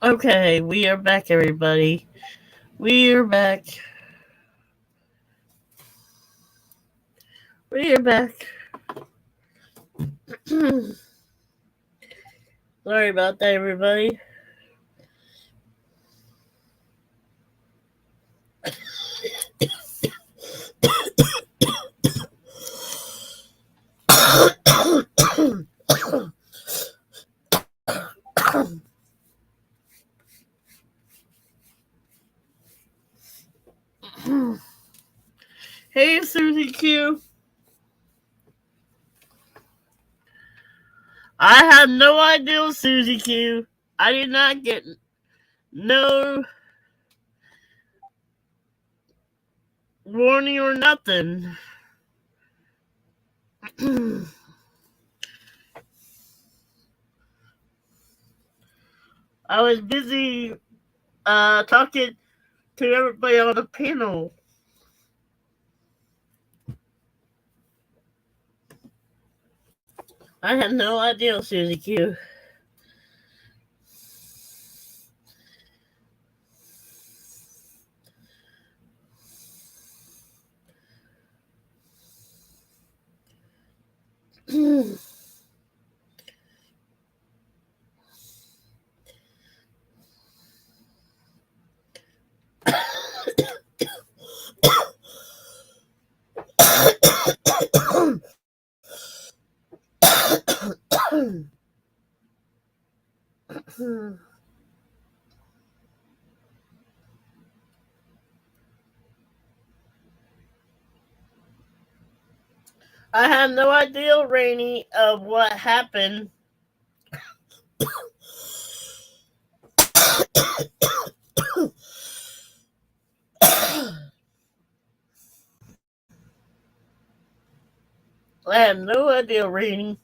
Okay, we are back, everybody. We are back. We are back. Sorry about that, everybody. Hey, Susie Q. I had no idea, Susie Q. I did not get no warning or nothing. I was busy talking to everybody on the panel. I had no idea, Susie Q. I had no idea, Rainey, of what happened. I had no idea, Rainey.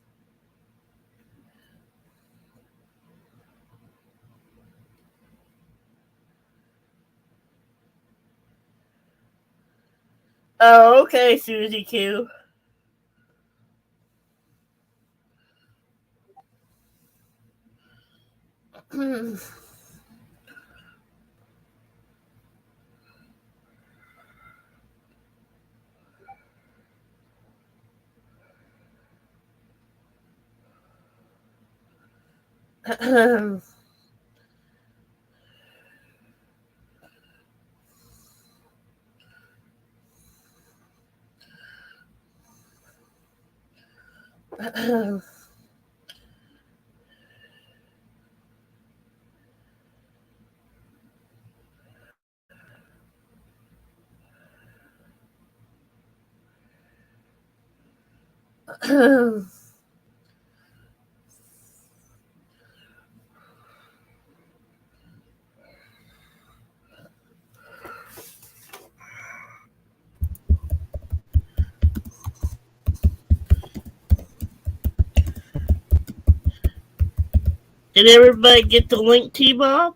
Oh, okay, Susie Q. Did everybody get the link, T-Bob?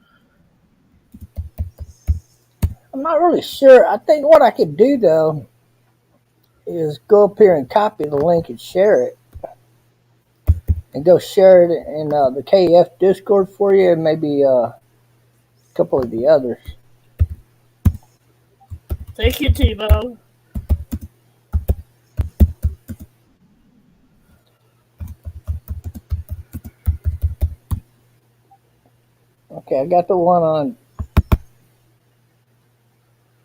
I'm not really sure. I think what I could do though is go up here and copy the link and share it, and go share it in the KF Discord for you, and maybe a couple of the others. Thank you, T-Bob. Okay, I got the one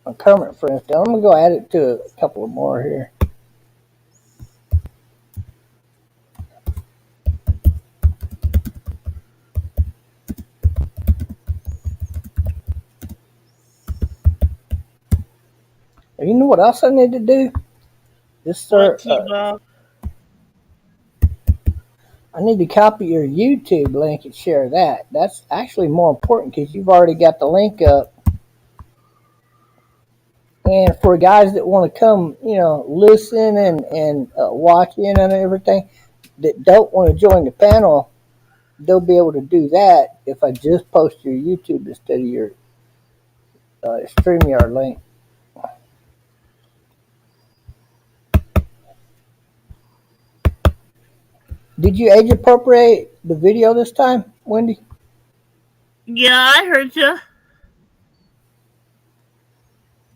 on Kermit, for instance. I'm gonna go add it to a couple of more here. You know what else I need to do? Just What, start. T-Bob? I need to copy your YouTube link and share that. That's actually more important because you've already got the link up. And for guys that want to come, listen and watch in and everything, that don't want to join the panel, they'll be able to do that if I just post your YouTube instead of your StreamYard link. Did you age appropriate the video this time, Wendy? Yeah, I heard you.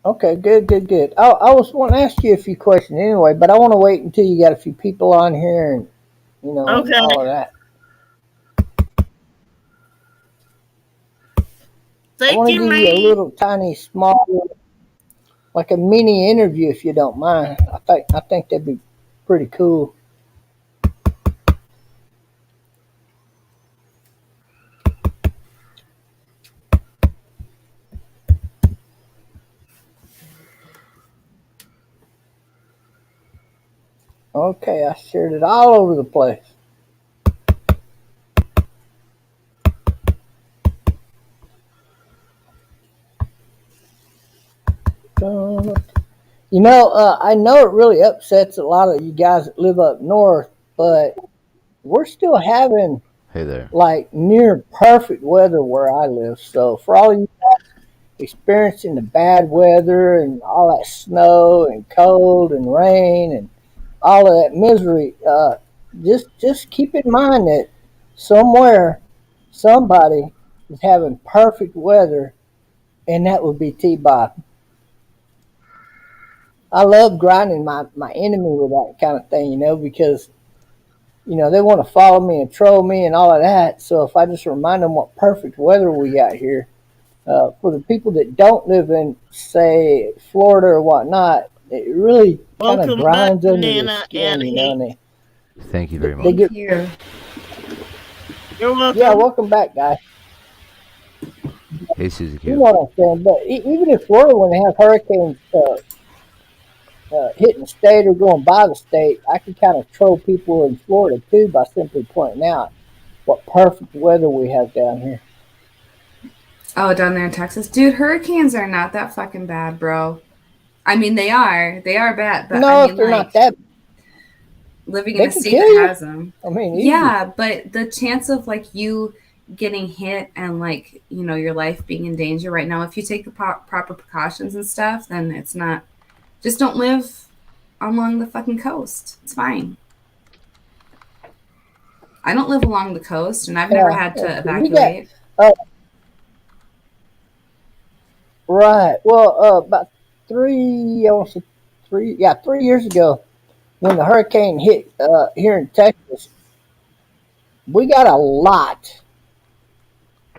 Okay, good. I was wanting to ask you a few questions anyway, but I want to wait until you got a few people on here and and Okay. all of that. I Thank want to you, give you a Ray. little tiny small, like a mini interview if you don't mind. I think that'd be pretty cool. Okay, I shared it all over the place. Uh, I know it really upsets a lot of you guys that live up north, but we're still having Hey there. like near perfect weather where I live. So for all of you experiencing the bad weather and all that snow and cold and rain and all of that misery, just keep in mind that somewhere somebody is having perfect weather, and that would be T-Bob. I love grinding my enemy with that kind of thing, because they want to follow me and troll me and all of that. So if I just remind them what perfect weather we got here, for the people that don't live in, say, Florida or whatnot, it really kind of Welcome back, grinds under their Nana skin, and Hank. and Thank you very they much. get, Thank you. You're yeah, welcome. welcome back, guys. Hey, Susie You Q. know what I'm saying? But even in Florida, when they have hurricanes hitting the state or going by the state, I can kind of troll people in Florida too by simply pointing out what perfect weather we have down here. Oh, down there in Texas. Dude, hurricanes are not that fucking bad, bro. I mean, they are. They are bad, but I No, if mean, they're not like, that, living in they a can state kill that you. has them. I mean, easy. Yeah, but the chance of, like, you getting hit and, like, your life being in danger right now, if you take the proper precautions and stuff, then it's not. Just don't live along the fucking coast. It's fine. I don't live along the coast, and I've never Yeah, had to we got evacuate. uh, right. Well, about I want to say 3 years ago, when the hurricane hit here in Texas, we got a lot,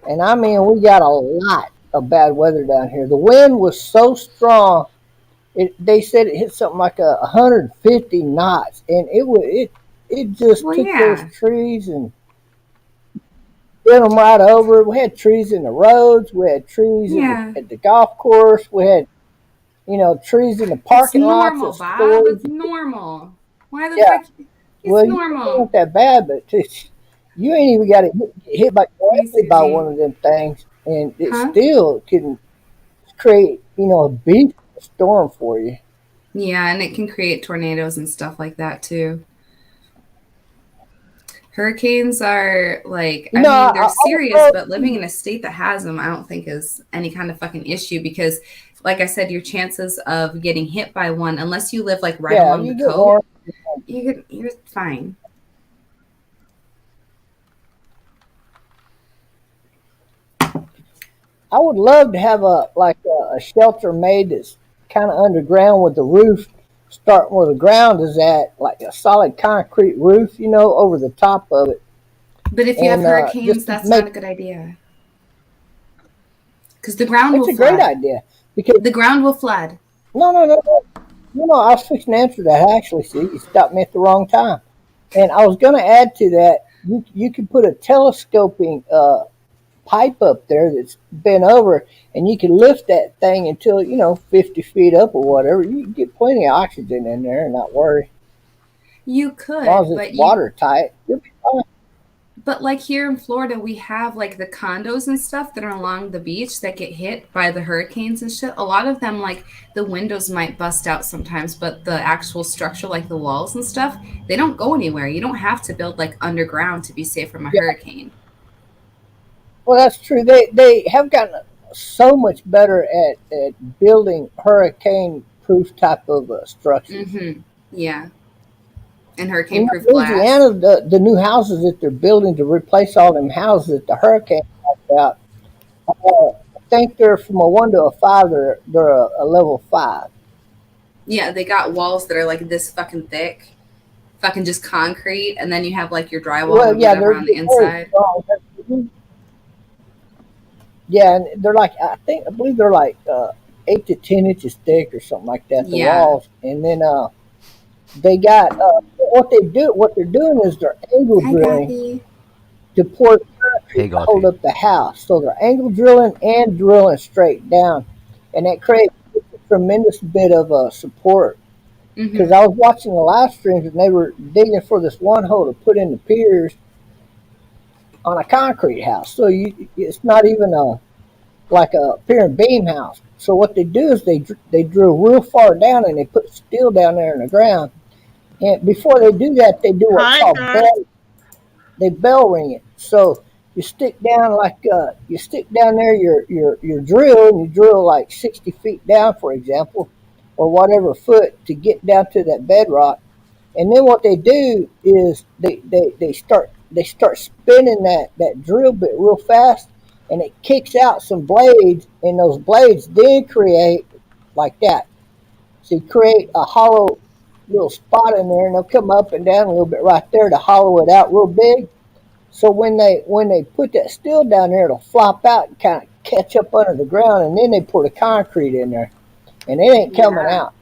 and I mean we got a lot of bad weather down here. The wind was so strong. They said it hit something like 150 knots, and it just Well, took those yeah. trees and bent them right over. We had trees in the roads. We had trees Yeah. at the golf course. We had trees in the It's parking lots normal, of Bob. stores. It's normal. Why the Yeah, fuck? It's well, it normal. ain't that bad, but you ain't even got to get hit by Hey, directly by Susie. one of them things, and it Huh? still can create a beast storm for you. Yeah, and it can create tornadoes and stuff like that too. Hurricanes are like, You I know, mean, they're I would serious, love but living in a state that has them, I don't think is any kind of fucking issue because, like I said, your chances of getting hit by one, unless you live like right yeah, along you the get coast, warm. you're fine. I would love to have a shelter made that's kind of underground with the roof starting where the ground is at, like a solid concrete roof, over the top of it, But if you have and hurricanes, just to that's not make a good idea because the ground it's will a great flood. idea because The ground will flood. no. I was fixing to answer that actually. See, you stopped me at the wrong time, and I was going to add to that. You could put a telescoping pipe up there that's bent over, and you can lift that thing until 50 feet up or whatever. You can get plenty of oxygen in there and not worry. You As long could, as it's but you watertight, you'll be fine. But like here in Florida, we have like the condos and stuff that are along the beach that get hit by the hurricanes and shit. A lot of them, like the windows might bust out sometimes, but the actual structure, like the walls and stuff, they don't go anywhere. You don't have to build like underground to be safe from a Yeah, hurricane. well, that's true. They have gotten so much better at building hurricane proof type of structures. Mm-hmm. Yeah. And hurricane proof glass. Louisiana, the new houses that they're building to replace all them houses that the hurricane wiped out, I think they're from a 1 to a 5. They're a level 5. Yeah, they got walls that are like this fucking thick, fucking just concrete, and then you have like your drywall Well, or yeah, whatever they're on the very inside. strong. Yeah, and they're like I believe they're like 8 to 10 inches thick or something like that. The Yeah. walls, and then they got what they do. What they're doing is they're angle Hi, drilling Kathy. to pour Hey, concrete to hold Gothi. up the house. So they're angle drilling and drilling straight down, and that creates a tremendous bit of support. Because Mm-hmm. I was watching the live streams and they were digging for this one hole to put in the piers on a concrete house. So it's not even like a pier and beam house. So what they do is they drill real far down and they put steel down there in the ground. And before they do that, they do what's Hi, called guys. they bell ring it. So you stick down you stick down there your drill, and you drill like 60 feet down, for example, or whatever foot to get down to that bedrock. And then what they do is they start spinning that drill bit real fast, and it kicks out some blades, and those blades then create like that. So you create a hollow little spot in there, and they'll come up and down a little bit right there to hollow it out real big. So when they put that steel down there, it'll flop out and kind of catch up under the ground, and then they pour the concrete in there, and it ain't coming Yeah. out.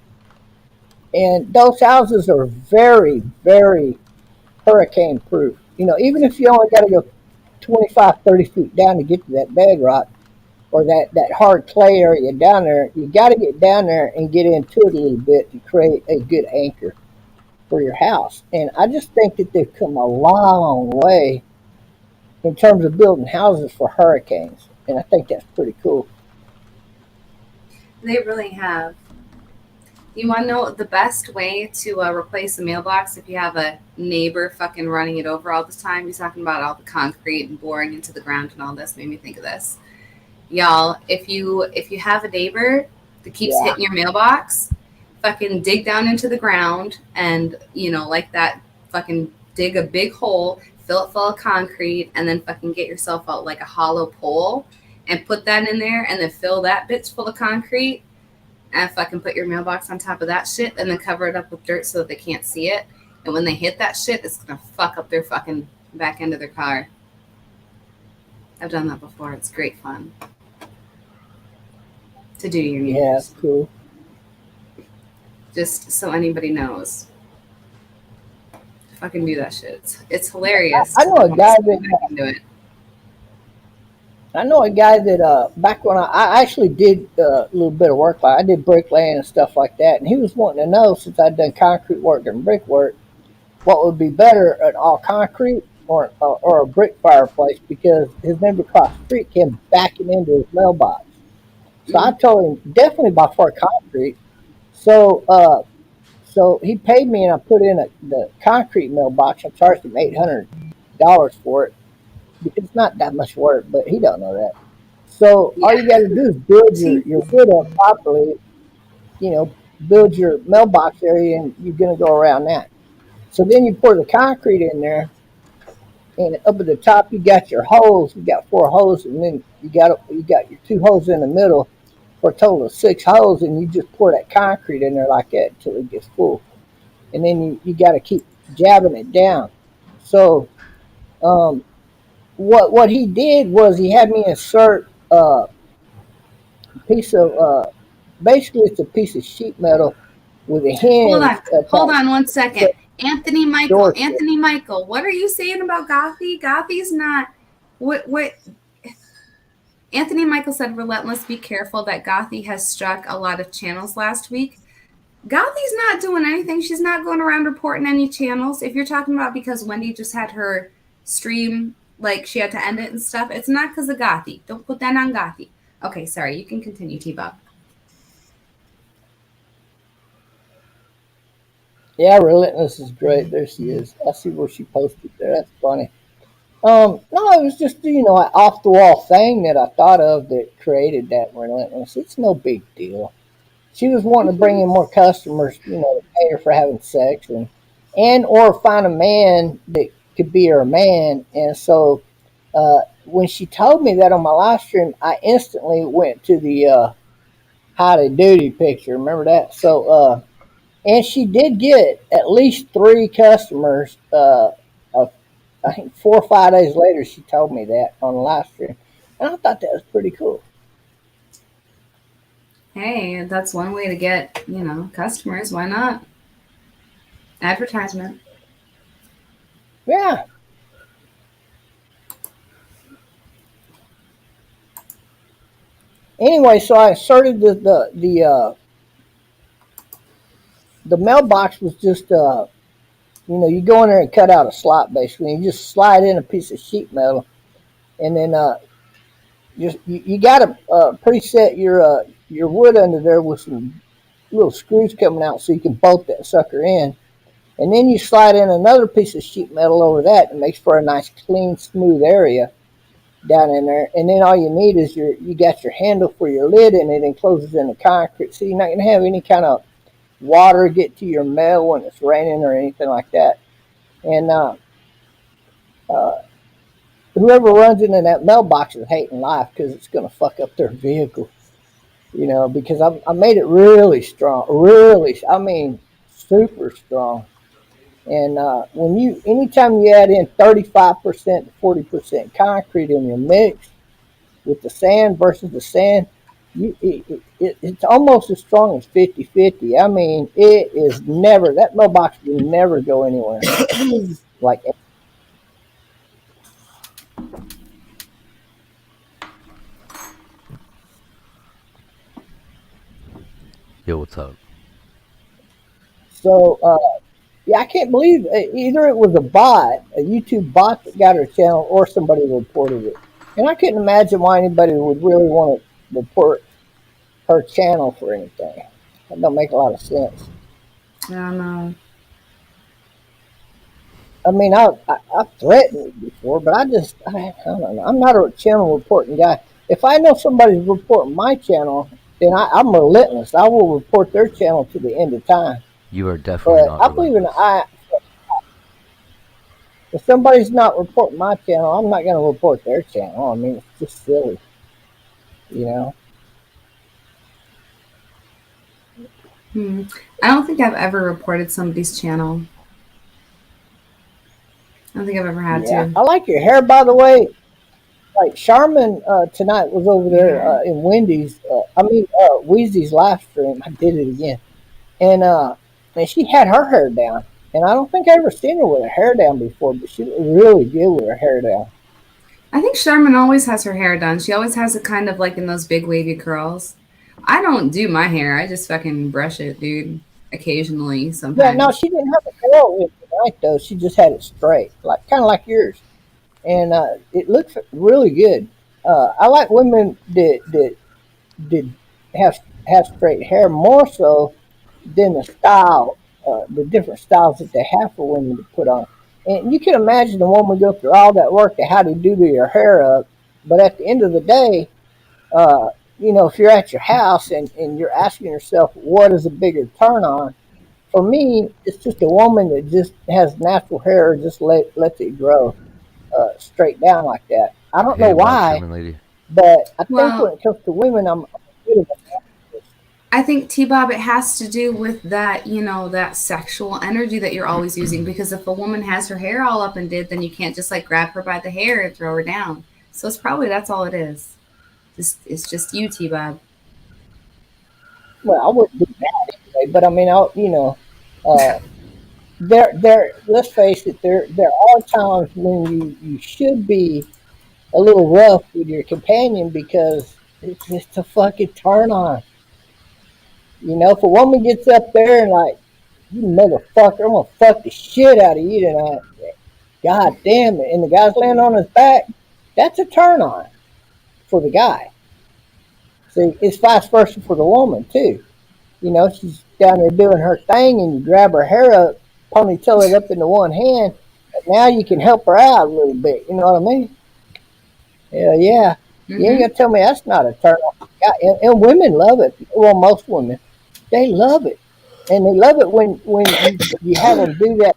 And those houses are very, very hurricane proof. Even if you only got to go 25, 30 feet down to get to that bedrock or that hard clay area down there, you got to get down there and get into it a little bit to create a good anchor for your house. And I just think that they've come a long way in terms of building houses for hurricanes. And I think that's pretty cool. They really have. You want to know the best way to replace a mailbox if you have a neighbor fucking running it over all the time? You're talking about all the concrete and boring into the ground and all this. Made me think of this, y'all. If you have a neighbor that keeps Yeah. hitting your mailbox, fucking dig down into the ground and like that, fucking dig a big hole, fill it full of concrete, and then fucking get yourself out like a hollow pole and put that in there, and then fill that bitch full of concrete and fucking put your mailbox on top of that shit and then cover it up with dirt so that they can't see it. And when they hit that shit, it's gonna fuck up their fucking back end of their car. I've done that before. It's great fun to do to your Yeah, neighbors. it's cool. Just so anybody knows. Fucking do that shit. It's hilarious. I know a guy that Back into it. I know a guy that back when I actually did a little bit of work, like I did bricklaying and stuff like that, and he was wanting to know, since I'd done concrete work and brick work, what would be better, an all concrete or a brick fireplace, because his neighbor across the street came backing into his mailbox. So I Mm. told him definitely by far concrete. So so he paid me, and I put in the concrete mailbox. I charged him $800 for it because it's not that much work, but he don't know that. So all Yeah. you got to do is build See? your wood up properly. You know, build your mailbox area, and you're gonna go around that. So then you pour the concrete in there, and up at the top you got your holes. You got 4 holes, and then you got your 2 holes in the middle for a total of 6 holes, and you just pour that concrete in there like that until it gets full, and then you got to keep jabbing it down. So um, what he did was he had me insert a piece of basically it's a piece of sheet metal with a Hold hinge on. Hold attached on one to second. Anthony the Michael. door to it. Anthony Michael. What are you saying about Gothy? Gothy's not what Anthony Michael said, relentless, be careful that Gothy has struck a lot of channels last week. Gothy's not doing anything. She's not going around reporting any channels. If you're talking about because Wendy just had her stream, like she had to end it and stuff, it's not because of Gothy. Don't put that on Gothy. Okay, sorry. You can continue, T-Bob. Yeah, relentless is great. There she is. I see where she posted there. That's funny. No, it was just an off the wall thing that I thought of that created that relentless. It's no big deal. She was wanting to bring in more customers, to pay her for having sex, and or find a man that could be her man. And so when she told me that on my live stream, I instantly went to the howdy doody picture. Remember that? So, and she did get at least 3 customers. Of, I think 4 or 5 days later, she told me that on the live stream, and I thought that was pretty cool. Hey, that's one way to get, customers. Why not? Advertisement. Yeah. Anyway, so I inserted the mailbox was just you go in there and cut out a slot basically. You just slide in a piece of sheet metal, and then you got to preset your wood under there with some little screws coming out so you can bolt that sucker in. And then you slide in another piece of sheet metal over that. It makes for a nice, clean, smooth area down in there. And then all you need is you got your handle for your lid, and it encloses in the concrete. So you're not going to have any kind of water get to your mail when it's raining or anything like that. And uh, whoever runs into that mailbox is hating life because it's going to fuck up their vehicle. Because I made it really strong, really, I mean, super strong. And anytime you add in 35% to 40% concrete in your mix with the sand versus the sand, it's almost as strong as 50-50. I mean, it is never, that mailbox will never go anywhere. Like, Yo, what's up? so, yeah, I can't believe either it was a YouTube bot that got her channel, or somebody reported it. And I couldn't imagine why anybody would really want to report her channel for anything. That don't make a lot of sense. I don't know. I mean, I've threatened it before, but I don't know. I'm not a channel reporting guy. If I know somebody's reporting my channel, then I'm relentless. I will report their channel to the end of time. You are definitely But not I believe in relentless. if somebody's not reporting my channel, I'm not going to report their channel. I mean, it's just silly, you know. I don't think I've ever reported somebody's channel. I don't think I've ever had Yeah, to. I like your hair, by the way. Like Charmin tonight was over there in Wendy's. Weezy's live stream. I did it again, and she had her hair down, and I don't think I ever seen her with her hair down before, but she looked really good with her hair down. I think Charmin always has her hair done. She always has it kind of like in those big wavy curls. I don't do my hair. I just fucking brush it, dude. Occasionally, Yeah, no, sometimes. she didn't have a curl with it tonight though. She just had it straight, like kind of like yours, and it looked really good. I like women that did have straight hair more so than the different styles that they have for women to put on. And you can imagine the woman go through all that work to how to do your hair up, but at the end of the day, if you're at your house and you're asking yourself what is a bigger turn on, for me, it's just a woman that just has natural hair, just lets it grow straight down like that. I don't know Hey, wild why, Sherman lady. but I think when Well, it comes to women, I'm good at it. I think T Bob, it has to do with that, that sexual energy that you're always using. Because if a woman has her hair all up and did, then you can't just like grab her by the hair and throw her down. So it's probably that's all it is. It's just you, T Bob. Well, I wouldn't do that anyway, but I mean, uh, there. Let's face it. There are times when you should be a little rough with your companion because it's just a fucking turn on. If a woman gets up there and like, you motherfucker, I'm gonna fuck the shit out of you tonight. God damn it! And the guy's laying on his back. That's a turn on for the guy. See, it's vice versa for the woman too. She's down there doing her thing, and you grab her hair up, ponytail it up into one hand, and now you can help her out a little bit. You know what I mean? Hell yeah. You ain't Mm-hmm. gonna tell me that's not a turn on. Yeah, and women love it. Well, most women, they love it, and they love it when you have them do that,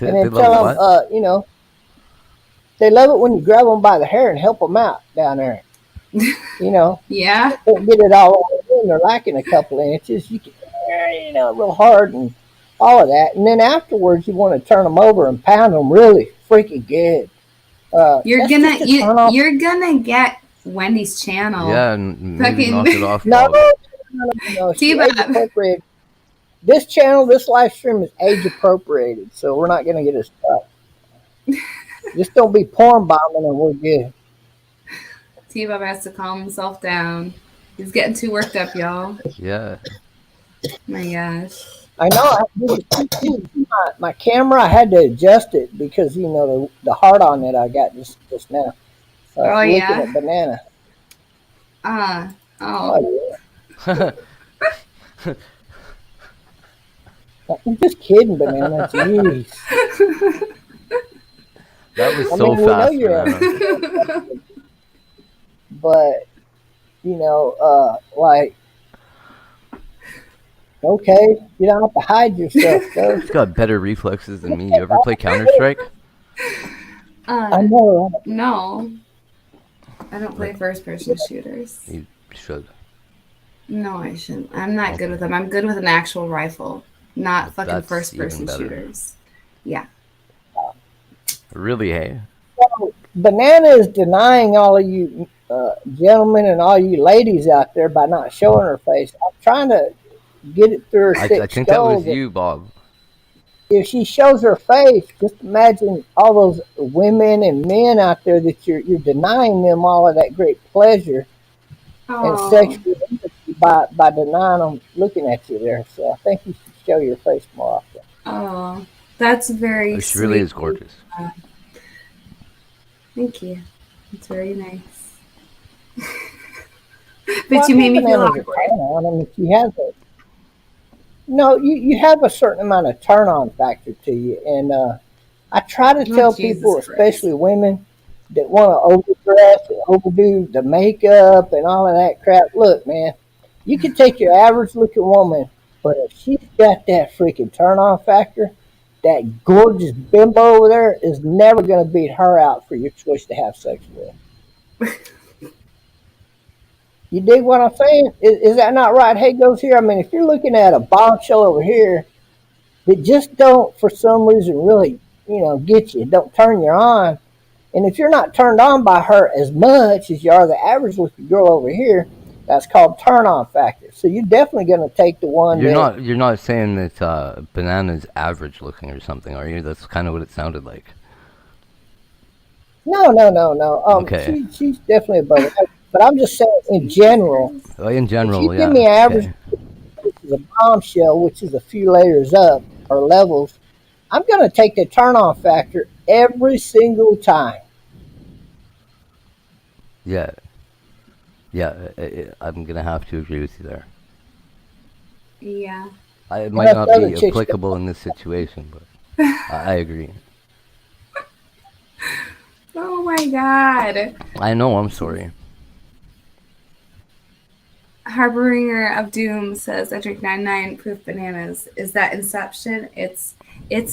and They then love tell them, what? They love it when you grab them by the hair and help them out down there. You know, Yeah. don't get it all over in. They're lacking a couple of inches. You can, real hard and all of that. And then afterwards, you want to turn them over and pound them really freaking good. You're That's gonna just a turn off. you're gonna get Wendy's channel. Yeah, and maybe Fucking- knock it off, No, Bob. no. She T-Bob. age appropriated. This channel, this live stream is age appropriated, so we're not going to get us stuck. Just don't be porn bombing and we're good. T-Bob has to calm himself down. He's getting too worked up, y'all. Yeah. My gosh. I know. My camera, I had to adjust it because, the heart on it I got just now. Oh, looking yeah? at banana. Oh. Oh, yeah. I'm just kidding, banana. Jeez. That was I so mean, we know fast. you're Banana. But, okay, you don't have to hide yourself, though. He's got better reflexes than me. You ever play Counter-Strike? I know. No. I don't play first-person shooters. You should. No, I shouldn't. I'm not good with them. I'm good with an actual rifle, not fucking That's first-person even better. shooters. Yeah. Really, hey? So, banana is denying all of you gentlemen and all you ladies out there by not showing her face. I'm trying to get it through her I thick think that skull was you, Bob. if she shows her face, just imagine all those women and men out there that you're denying them all of that great pleasure and sexual intimacy by denying them looking at you there. So I think you should show your face more often. Oh, that's very She sweet. really is gorgeous. Thank you. It's very nice. But Well, you made me feel Bananas a awkward. turn on. I mean, she has a no. You have a certain amount of turn on factor to you, and I try to tell Jesus people, Christ. especially women, that want to overdress and overdo the makeup and all of that crap. Look, man, you can take your average looking woman, but if she's got that freaking turn on factor, that gorgeous bimbo over there is never going to beat her out for your choice to have sex with. You dig what I'm saying? Is that not right? Hey, goes here. I mean, if you're looking at a bombshell over here that just don't, for some reason, really, get you, don't turn you on, and if you're not turned on by her as much as you are the average looking girl over here, that's called turn on factor. So you're definitely going to take the one You're not saying that Banana's average looking or something, are you? That's kind of what it sounded like. No. Okay. She's definitely above it. But I'm just saying, in general, Oh, in general, if you yeah. give me an average, Okay. which is a bombshell, which is a few layers up or levels, I'm going to take the turn on factor every single time. Yeah. Yeah, I'm going to have to agree with you there. Yeah. It might That's not other be chicks applicable in this situation, but I agree. Oh my God. I know, I'm sorry. Harbinger of Doom says, I drink 99 proof bananas. Is that Inception? It's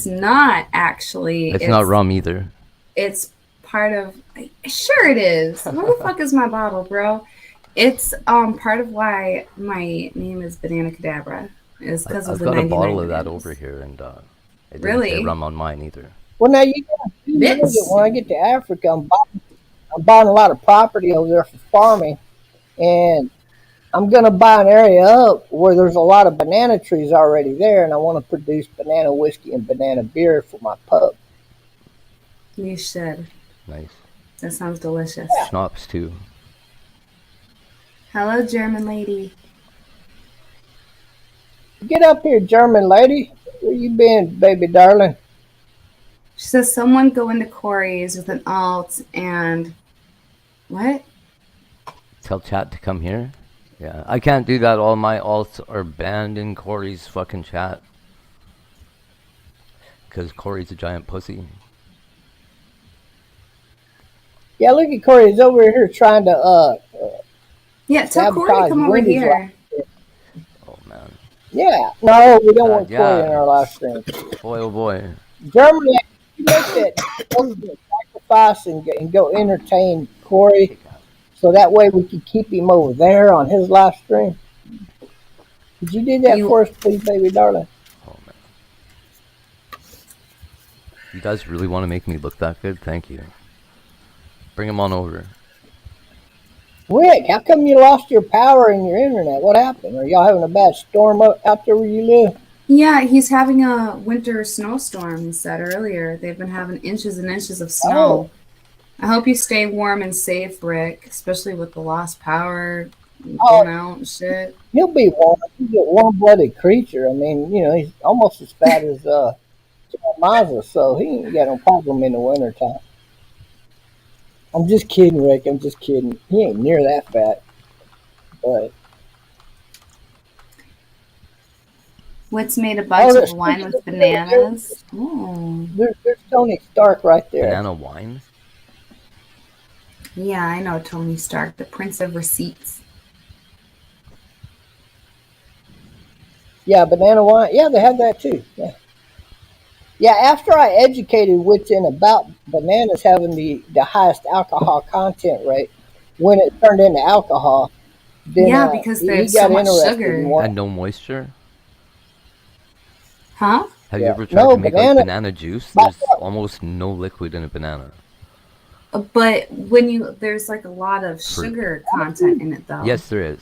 not actually. It's not rum either. It's part of. Sure, it is. Where the fuck is my bottle, bro? It's part of why my name is Banana Cadabra. Is because of I've the got a 99 bottle of that bananas. over here, and it didn't Really? say rum on mine either. Well, now you got to know Bits. that when I get to Africa, I'm buying a lot of property over there for farming, and I'm going to buy an area up where there's a lot of banana trees already there, and I want to produce banana whiskey and banana beer for my pub. You should. Nice. That sounds delicious. Schnapps, too. Hello, German lady. Get up here, German lady. Where you been, baby darling? She says, someone go into Corey's with an alt and what? Tell chat to come here. Yeah, I can't do that. All my alts are banned in Corey's fucking chat. Because Corey's a giant pussy. Yeah, look at Corey. He's over here trying to Yeah, tell Corey to sabotage come over Wendy's here. Oh, man. Yeah. No, we don't God, want Corey yeah. in our live stream. Boy, oh boy. Germany, you make that ultimate sacrifice and go entertain Corey, Take that. so that way we can keep him over there on his live stream? Could you do that You for us, please, baby darling? Oh man, you guys really want to make me look that good? Thank you. Bring him on over. Rick, how come you lost your power and your internet? What happened? Are y'all having a bad storm out there where you live? Yeah, he's having a winter snowstorm, he said earlier. They've been having inches and inches of Oh, snow. I hope you stay warm and safe, Rick, especially with the lost power going oh, out and shit. he'll be warm. He's a warm-blooded creature. I mean, he's almost as fat as Mazda, so he ain't got no problem in the wintertime. I'm just kidding, Rick. I'm just kidding. He ain't near that fat, but What's made a oh, bunch of wine with bananas? Oh, there's Tony Stark right there. Banana wine. yeah, I know Tony Stark, the Prince of Receipts. Yeah, banana wine. Yeah, they have that too. Yeah. Yeah, after I educated Witchin about bananas having the highest alcohol content rate, when it turned into alcohol, then Yeah, because he there's so got much interested in sugar. what. And no moisture. Huh? Have you Yeah, ever tried no to make like banana. banana juice? But, There's almost no liquid in a banana. But there's like a lot of Fruit. sugar content in it though. Yes, there is.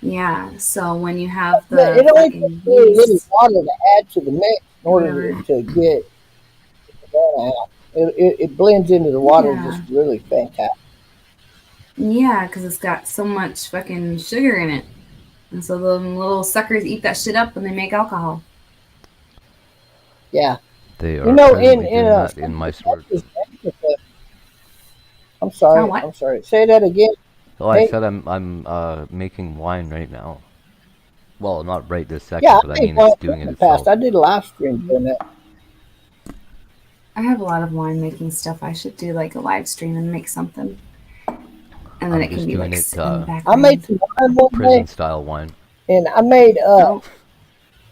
Yeah, so when you have but the it only takes fucking really little yeast water to add to the mix in or order whatever. to get the banana out. It blends into the water just Yeah. really fantastic. Yeah, because it's got so much fucking sugar in it. And so the little suckers eat that shit up and they make alcohol. Yeah, They you are know, presently doing that in my store. I'm Oh, sorry. what? I'm sorry. Say that again. Oh, I Hey, said I'm making wine right now. Well, not right this yeah, second, I but I made mean wine it's in doing it the past. itself. I did a live stream doing that. I have a lot of winemaking stuff. I should do like a live stream and make something. And then I'm it can just be doing like it in the I made background. some wine one prison day, style wine. and Oh,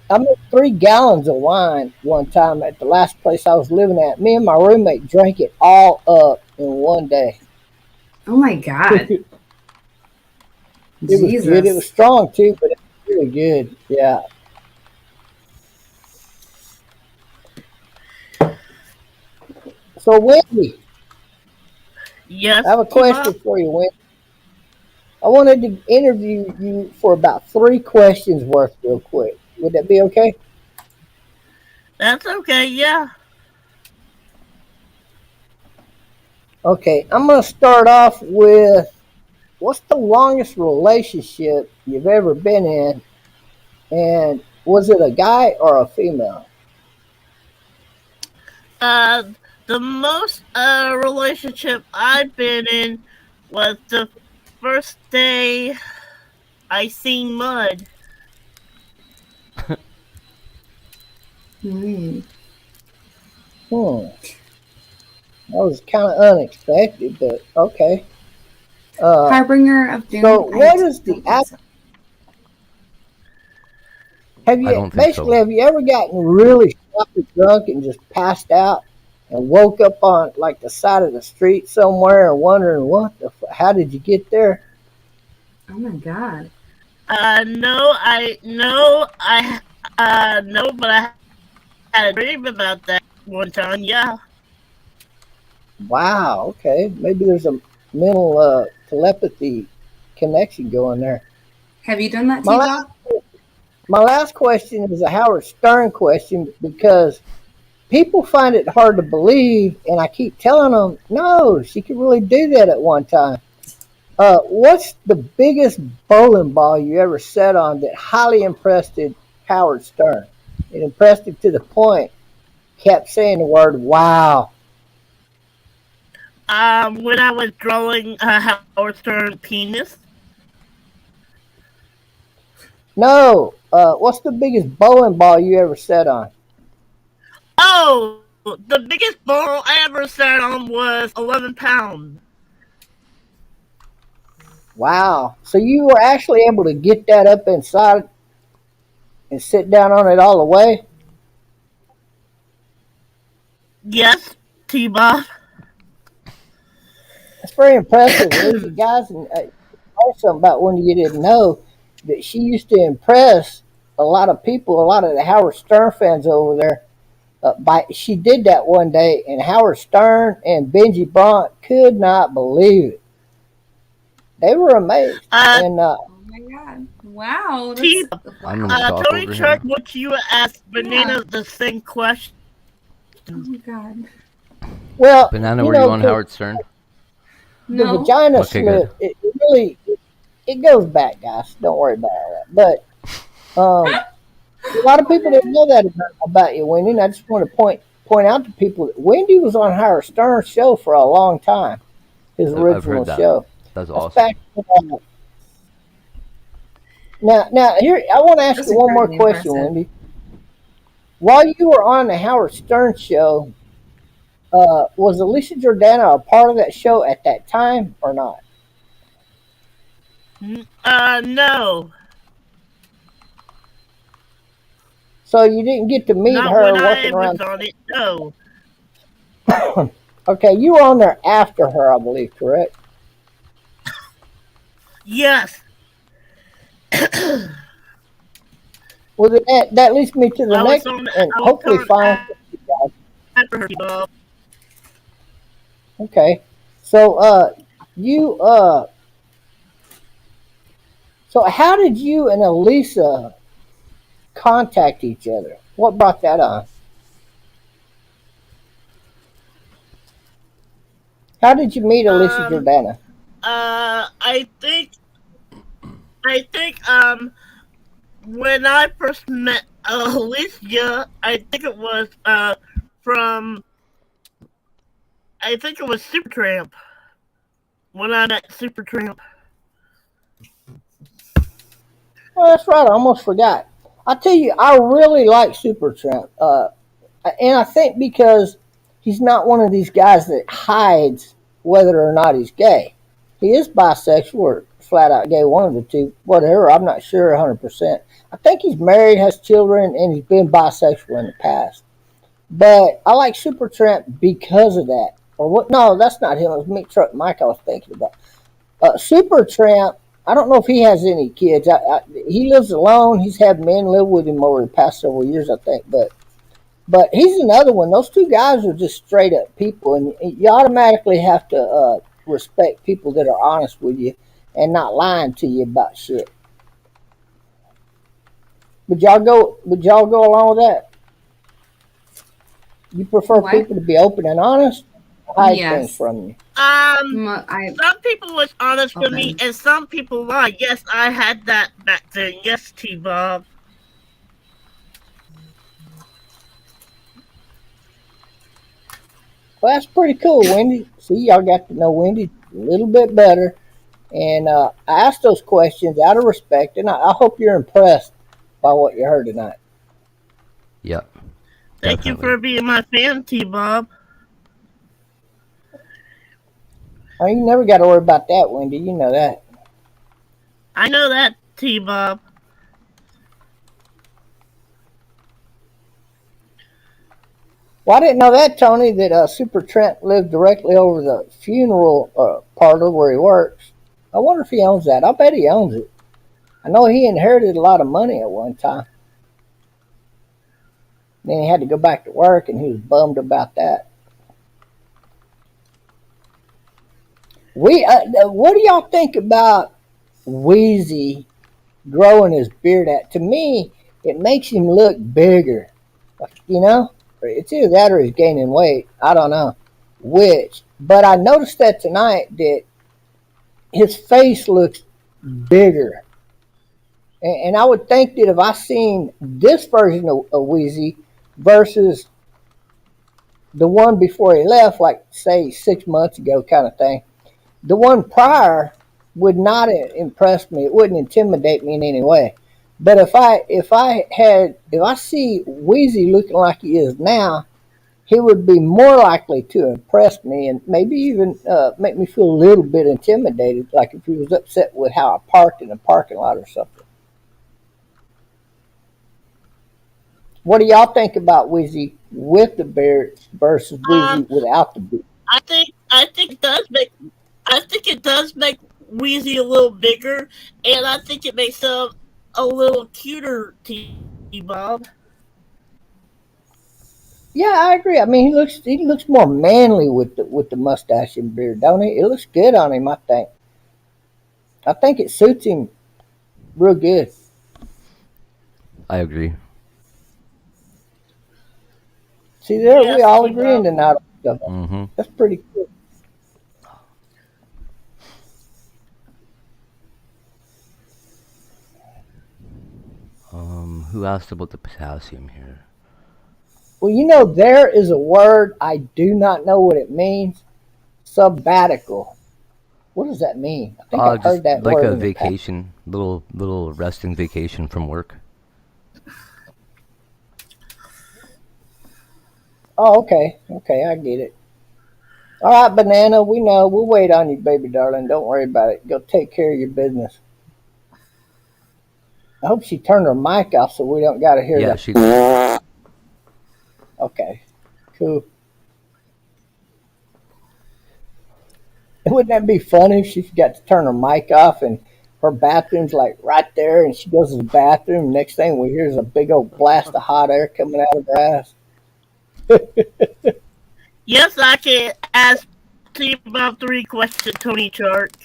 I made 3 gallons of wine one time at the last place I was living at. Me and my roommate drank it all up in one day. oh my God. It was good. It was Jesus. strong too, but it was really good. Yeah. So Wendy, Yes, I have a question Bob. for you, Wendy. I wanted to interview you for about 3 questions worth, real quick. Would that be okay? That's okay. Yeah. Okay, I'm gonna start off with what's the longest relationship you've ever been in, and was it a guy or a female? Uh, the most relationship I've been in was the first day I seen mud. Hmm. Hmm, that was kind of unexpected, but okay. Uh, Harbinger of so Doom? I what is the don't think so. I don't think basically so. have you ever gotten really sloppy drunk and just passed out and woke up on like the side of the street somewhere and wondering how did you get there? Oh my God. No, but I had a dream about that one time. Yeah. Wow, okay, maybe there's a mental telepathy connection going there. Have you done that, My T last, Bob? my last question is a Howard Stern question because people find it hard to believe, and I keep telling them, no, she could really do that at one time. What's the biggest bowling ball you ever sat on that highly impressed Howard Stern? It impressed him to the point, kept saying the word wow. When I was drawing Howard Stern penis. No, what's the biggest bowling ball you ever sat on? Oh, the biggest ball I ever sat on was 11 pounds. Wow. So you were actually able to get that up inside and sit down on it all the way? Yes. T-Bob. That's very impressive, Lizzie, guys. And also about one you didn't know that she used to impress a lot of people, a lot of the Howard Stern fans over there. She did that one day, and Howard Stern and Benji Blunt could not believe it. They were amazed, Uh, and Oh my god! Wow, T. that's I'm in wow. shock Tony over Shark, here. would you ask Yeah. Banana the same question? Oh my god. well, Banana, you were you know, on 'cause Howard Stern? the No. vagina Okay, good. slit, it really it goes back, guys. Don't worry about all that. But a lot of people didn't know that about you, Wendy. And I just want to point out to people that Wendy was on Howard Stern's show for a long time, his I've original heard that. show. That's That's awesome. back. Now, here I want to ask That's you one more incredibly question, impressive. Wendy. While you were on the Howard Stern show, was Alicia Jordana a part of that show at that time or not? No. So you didn't get to meet Not her when I working was around. on it, no. Okay, you were on there after her, I believe, correct? Yes. Well, that leads me to the I was next on and I was hopefully on final question, guys. after her, T-Bob. Okay, so you so how did you and Elisa contact each other? What brought that on? How did you meet Alicia Um, Jordana? I think, when I first met Alicia, from, I think it was Supertramp. When I met Supertramp. Well, that's right. I almost forgot. I tell you, I really like Supertramp, and I think because he's not one of these guys that hides whether or not he's gay. He is bisexual or flat out gay, one of the two, whatever. I'm not sure 100%. I think he's married, has children, and he's been bisexual in the past. But I like Supertramp because of that. Or what? No, that's not him. It was Meat Truck Mike I was thinking about. Supertramp, I don't know if he has any kids. He lives alone. He's had men live with him over the past several years, I think. But he's another one. Those two guys are just straight up people, and you automatically have to respect people that are honest with you and not lying to you about shit. Would y'all go? Would y'all go along with that? You prefer What? people to be open and honest, or hide things Yes. from you? I Some people was honest with me, okay. and some people lied. Yes, I had that back then. Yes, T-Bob. Well, that's pretty cool, Wendy. See, y'all got to know Wendy a little bit better. And I asked those questions out of respect, and I hope you're impressed by what you heard tonight. Yeah, Thank you definitely. for being my fan, T-Bob. I mean, you never got to worry about that, Wendy. You know that. I know that, T-Bob. Well, I didn't know that, Tony, that Super Trent lived directly over the funeral parlor where he works. I wonder if he owns that. I bet he owns it. I know he inherited a lot of money at one time. Then he had to go back to work, and he was bummed about that. What do y'all think about Wheezy growing his beard out? To me, it makes him look bigger. You know, it's either that or he's gaining weight. I don't know which. But I noticed that tonight that his face looks bigger. And I would think that if I seen this version of Wheezy versus the one before he left, like say 6 months ago, kind of thing, the one prior would not impress me. It wouldn't intimidate me in any way. But if I see Wheezy looking like he is now, he would be more likely to impress me and maybe even make me feel a little bit intimidated, like if he was upset with how I parked in a parking lot or something. What do y'all think about Wheezy with the beard versus Um, Wheezy without the beard? I think it does make Wheezy a little bigger, and I think it makes him a little cuter, T Bob. Yeah, I agree. I mean, he looks more manly with the mustache and beard, don't he? It looks good on him. I think it suits him real good. I agree. See, there we Yes, all T agreeing Bob. tonight on stuff. Mm-hmm. That's pretty cool. Who asked about the potassium here? Well, there is a word I do not know what it means. Sabbatical. What does that mean? I think I've Just heard that like word a in the past. vacation, little resting vacation from work. Oh, okay. Okay, I get it. All right, Banana, we know. We'll wait on you, baby darling. Don't worry about it. Go take care of your business. I hope she turned her mic off so we don't got to hear Yeah, the. she did. Okay, cool. Wouldn't that be funny if she forgot to turn her mic off and her bathroom's like right there and she goes to the bathroom. Next thing we hear is a big old blast of hot air coming out of her ass. Yes, I can ask T Bob three questions, Tony Chart.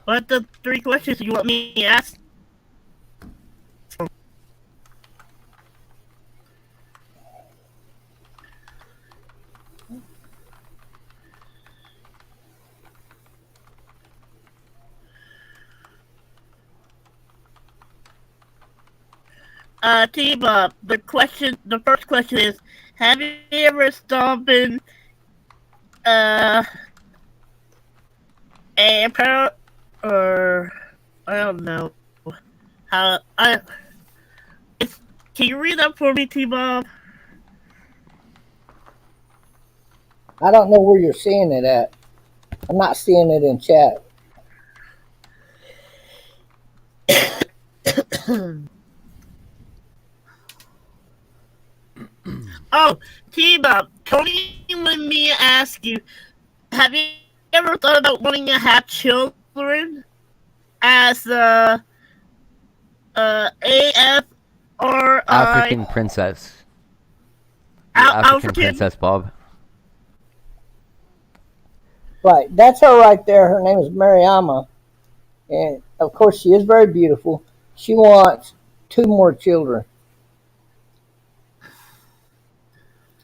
What the three questions you want me to ask? T Bob, the first question is, have you ever stomped uh a parrot or I don't know how I it's, can you read that for me, T Bob? I don't know where you're seeing it at. I'm not seeing it in chat. Oh, T Bob, Tony wanted me to ask you, have you ever thought about wanting to have children as AFRI African princess. The African African? princess, Bob. Right, that's her right there. Her name is Mariama, and of course she is very beautiful. She wants two more children,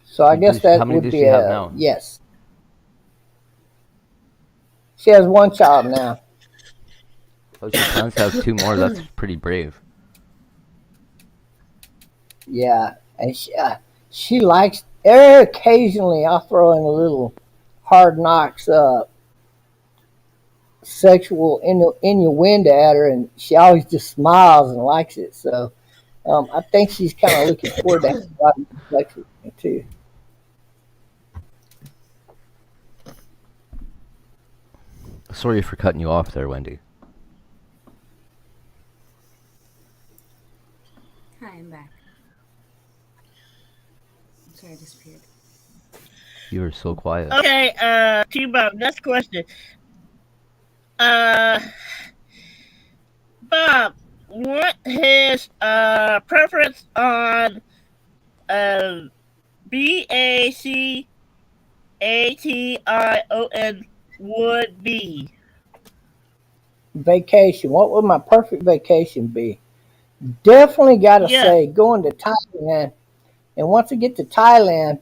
so I guess How that many would does be she have a now? yes. She has one child now. So she plans to have two more. That's pretty brave. Yeah, and she likes. Occasionally, I'll throw in a little hard knocks sexual innuendo at her, and she always just smiles and likes it. So I think she's kind of looking forward to having a lot of sex with me too. Sorry for cutting you off there, Wendy. Hi, I'm back. I'm sorry I disappeared. You were so quiet. Okay, T Bob, next question. Uh, Bob, what his preference on uh BACATION would be? Vacation. What would my perfect vacation be? Definitely got to Yes. say going to Thailand. And once I get to Thailand,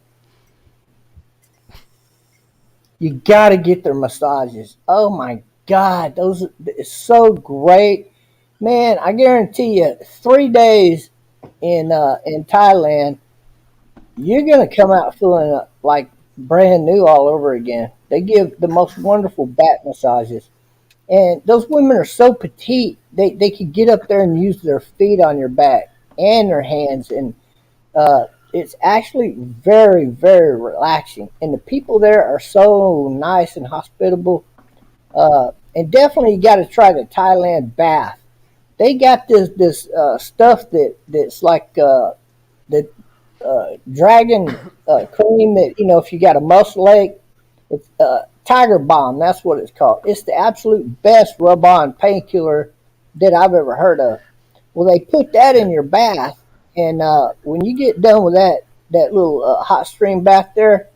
you got to get their massages. Oh my God, those it's so great, man. I guarantee you, 3 days in Thailand, you're gonna come out feeling like brand new all over again. They give the most wonderful back massages, and those women are so petite. They could get up there and use their feet on your back and their hands, and it's actually very, very relaxing. And the people there are so nice and hospitable. And definitely, you got to try the Thailand bath. They got this stuff that's like the dragon cream that, if you got a muscle ache, it's Tiger Balm. That's what it's called. It's the absolute best rub-on painkiller that I've ever heard of. Well, they put that in your bath, and when you get done with that little hot stream bath there,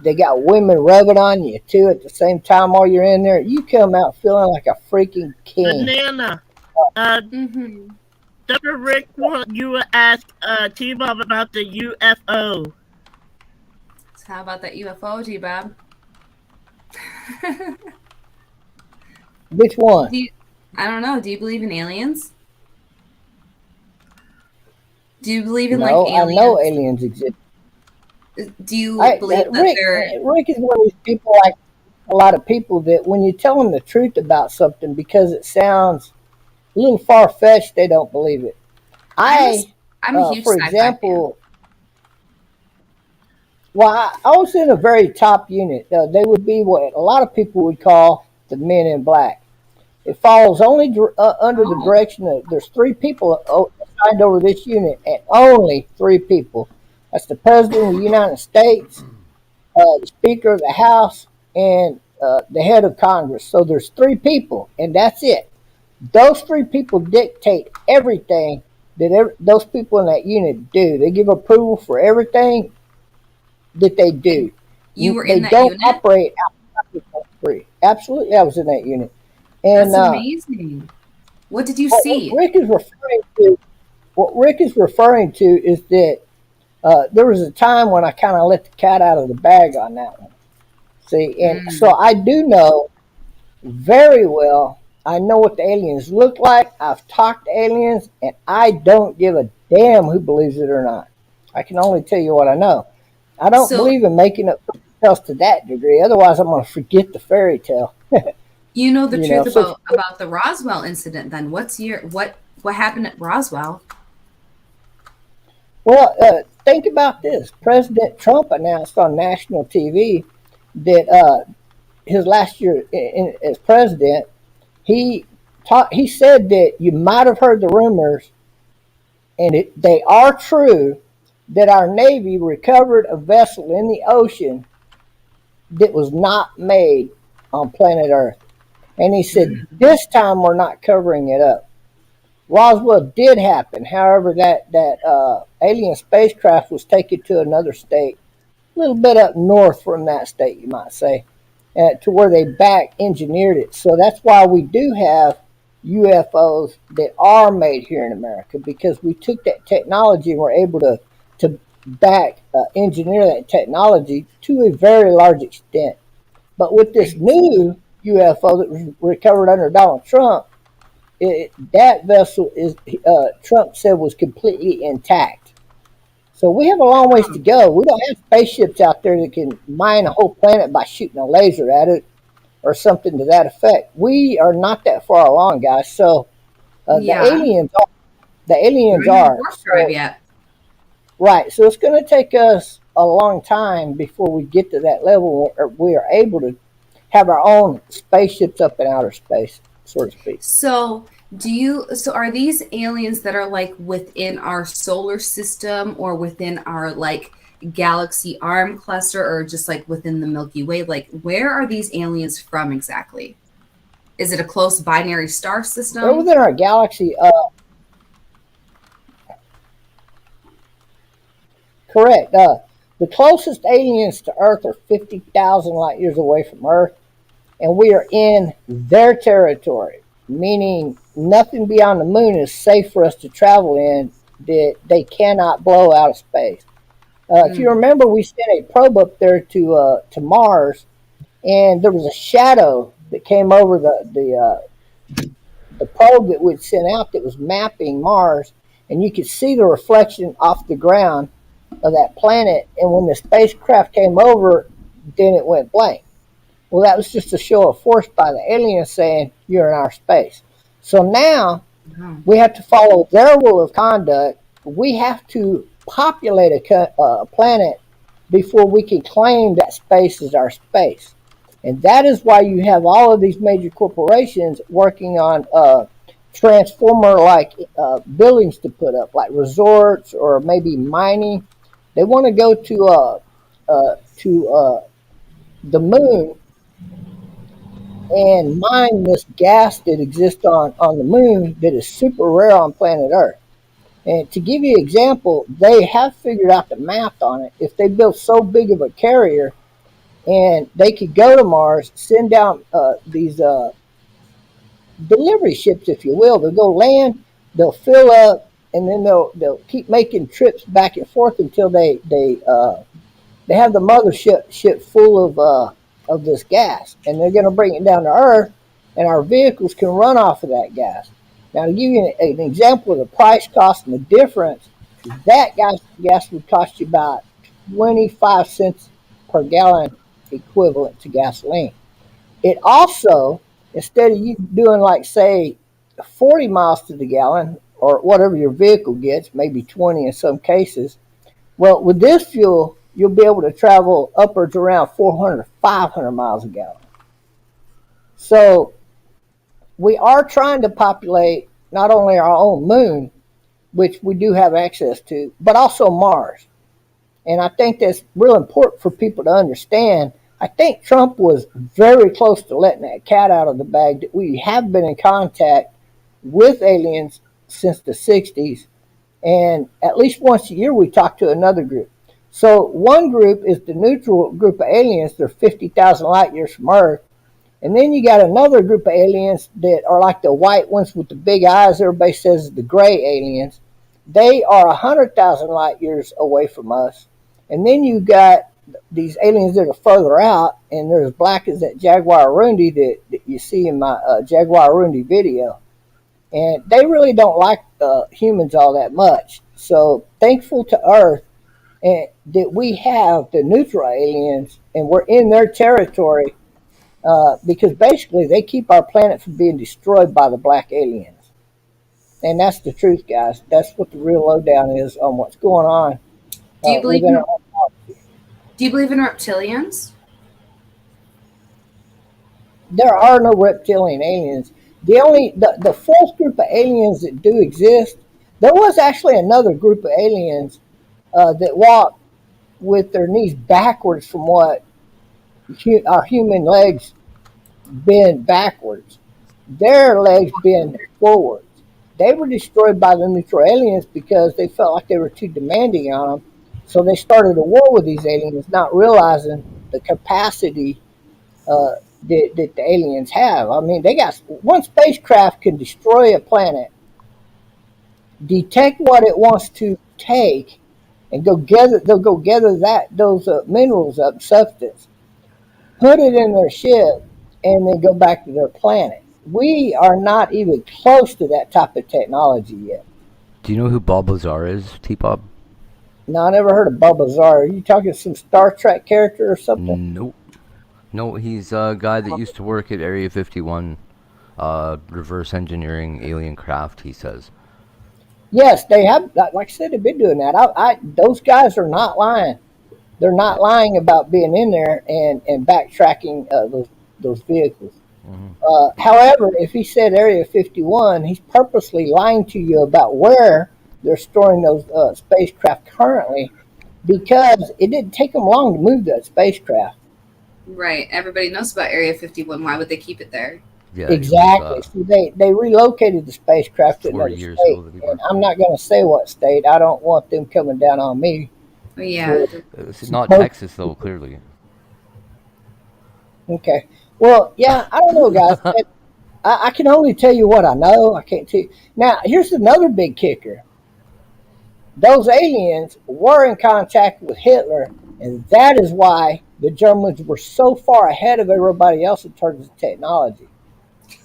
they got women rubbing on you too at the same time while you're in there. You come out feeling like a freaking king. Banana. Uh, Mm-hmm. Dr. Rick, you ask T-Bob about the UFO. So how about that UFO, G-Bob? Which one? Do you, I don't know. Do you believe in aliens? Do you believe in like No, I know aliens? aliens exist. Do you believe that they're Rick is one of these people, like a lot of people, that when you tell them the truth about something because it sounds a little far fetched, they don't believe it. I'm a, I'm a huge For sci-fi fan. example, well, I was in a very top unit. They would be what a lot of people would call the Men in Black. It falls only under the Oh, direction of there's three people assigned over this unit, and only three people. That's the President of the United States, the Speaker of the House, and the head of Congress. So there's three people, and that's it. Those three people dictate everything that those people in that unit do. They give approval for everything that they and do. you were They in that don't unit? operate outside of those three. Absolutely, I was in that unit. And That's amazing. What did you what see? Rick is referring to, is that there was a time when I kind of let the cat out of the bag on that one. See, and so Mm. I do know very well. I know what the aliens look like. I've talked to aliens, and I don't give a damn who believes it or not. I can only tell you what I know. I don't So believe in making up fairy tales to that degree. Otherwise, I'm going to forget the fairy tale. you know the truth So about the Roswell incident then. What happened at Roswell? well, think about this. President Trump announced on national TV that his last year as president, he he said that you might have heard the rumors, and they are true, that our Navy recovered a vessel in the ocean that was not made on planet Earth. And he said, this time we're not covering it up. Roswell did happen. However, that alien spacecraft was taken to another state, a little bit up north from that state, you might say, to where they back engineered it. So that's why we do have UFOs that are made here in America, because we took that technology and were able to back engineer that technology to a very large extent. But with this new UFO that was recovered under Donald Trump, that vessel is Trump said was completely intact. So we have a long ways to go. We don't have spaceships out there that can mine a whole planet by shooting a laser at it or something to that effect. We are not that far along, guys. So the Yeah. aliens are. The We aliens don't even have are. warp drive So yet. right. So it's going to take us a long time before we get to that level where we are able to have our own spaceships up in outer space, so to speak. So are these aliens that are like within our solar system or within our like galaxy arm cluster or just like within the Milky Way? Like where are these aliens from exactly? Is it a close binary star They're system? within our galaxy. Correct. The closest aliens to Earth are 50,000 light years away from Earth, and we are in their territory, meaning nothing beyond the moon is safe for us to travel in that they cannot blow out of space. If you Mm. remember, we sent a probe up there to Mars, and there was a shadow that came over the probe that we'd sent out that was mapping Mars, and you could see the reflection off the ground of that planet. And when the spacecraft came over, then it went blank. Well, that was just a show of force by the aliens saying you're in our space. So now Oh. we have to follow their rule of conduct. We have to populate a planet before we can claim that space is our space. And that is why you have all of these major corporations working on transformer like buildings to put up, like resorts or maybe mining. They want to go to the moon and mine this gas that exists on the moon that is super rare on planet Earth. And to give you an example, they have figured out the math on it. If they built so big of a carrier and they could go to Mars, send down these delivery ships, if you will. They'll go land, they'll fill up, and then they'll keep making trips back and forth until they have the mothership ship full of this gas, and they're going to bring it down to Earth, and our vehicles can run off of that gas. Now, to give you an example of the price, cost, and the difference, that gas would cost you about 25 cents per gallon equivalent to gasoline. It also, instead of you doing like, say, 40 miles to the gallon, or whatever your vehicle gets, maybe 20 in some cases, well, with this fuel, you'll be able to travel upwards around 400 to 500 miles a gallon. So we are trying to populate not only our own moon, which we do have access to, but also Mars. And I think that's real important for people to understand. I think Trump was very close to letting that cat out of the bag, that we have been in contact with aliens since the 60s. And at least once a year, we talk to another group. So one group is the neutral group of aliens. They're 50,000 light years from Earth. And then you got another group of aliens that are like the white ones with the big eyes. Everybody says the gray aliens. They are 100,000 light years away from us. And then you got these aliens that are further out, and they're as black as that Jaguar Arundi that you see in my Jaguar Arundi video. And they really don't like humans all that much. So thankful to Earth that we have the neutral aliens, and we're in their territory because basically they keep our planet from being destroyed by the black aliens. And that's the truth, guys. That's what the real lowdown is on what's going on. Do you believe in Do you believe in reptilians? There are no reptilian aliens. The fourth group of aliens that do exist, there was actually another group of aliens that walk with their knees backwards from what our human legs bend backwards. Their legs bend forwards. They were destroyed by the neutral aliens because they felt like they were too demanding on them. So they started a war with these aliens, not realizing the capacity that the aliens have. I mean, they got one spacecraft can destroy a planet, detect what it wants to take, and go gather. They'll go gather those minerals up, substance, put it in their ship, and then go back to their planet. We are not even close to that type of technology yet. Do you know who Bob Lazar is, T-Bob? No, I never heard of Bulbasaur. Are you talking some Star Trek character or something? Nope. No, he's a guy that used to work at Area 51, reverse engineering alien craft, he says. Yes, they have. Like I said, they've been doing that. Those guys are not lying. They're not lying about being in there and backtracking those vehicles. However, if he said Area 51, he's purposely lying to you about where they're storing those spacecraft currently, because it didn't take them long to move that spacecraft. Right. Everybody knows about Area 51. Why would they keep it there? Yeah, exactly. Was, so they relocated the spacecraft to another state. And I'm not going to say what state. I don't want them coming down on me. Yeah. It's not Texas, though, clearly. Okay. Well, yeah, I don't know, guys. I can only tell you what I know. I can't tell you. Now, here's another big kicker. Those aliens were in contact with Hitler, and that is why the Germans were so far ahead of everybody else in terms of technology.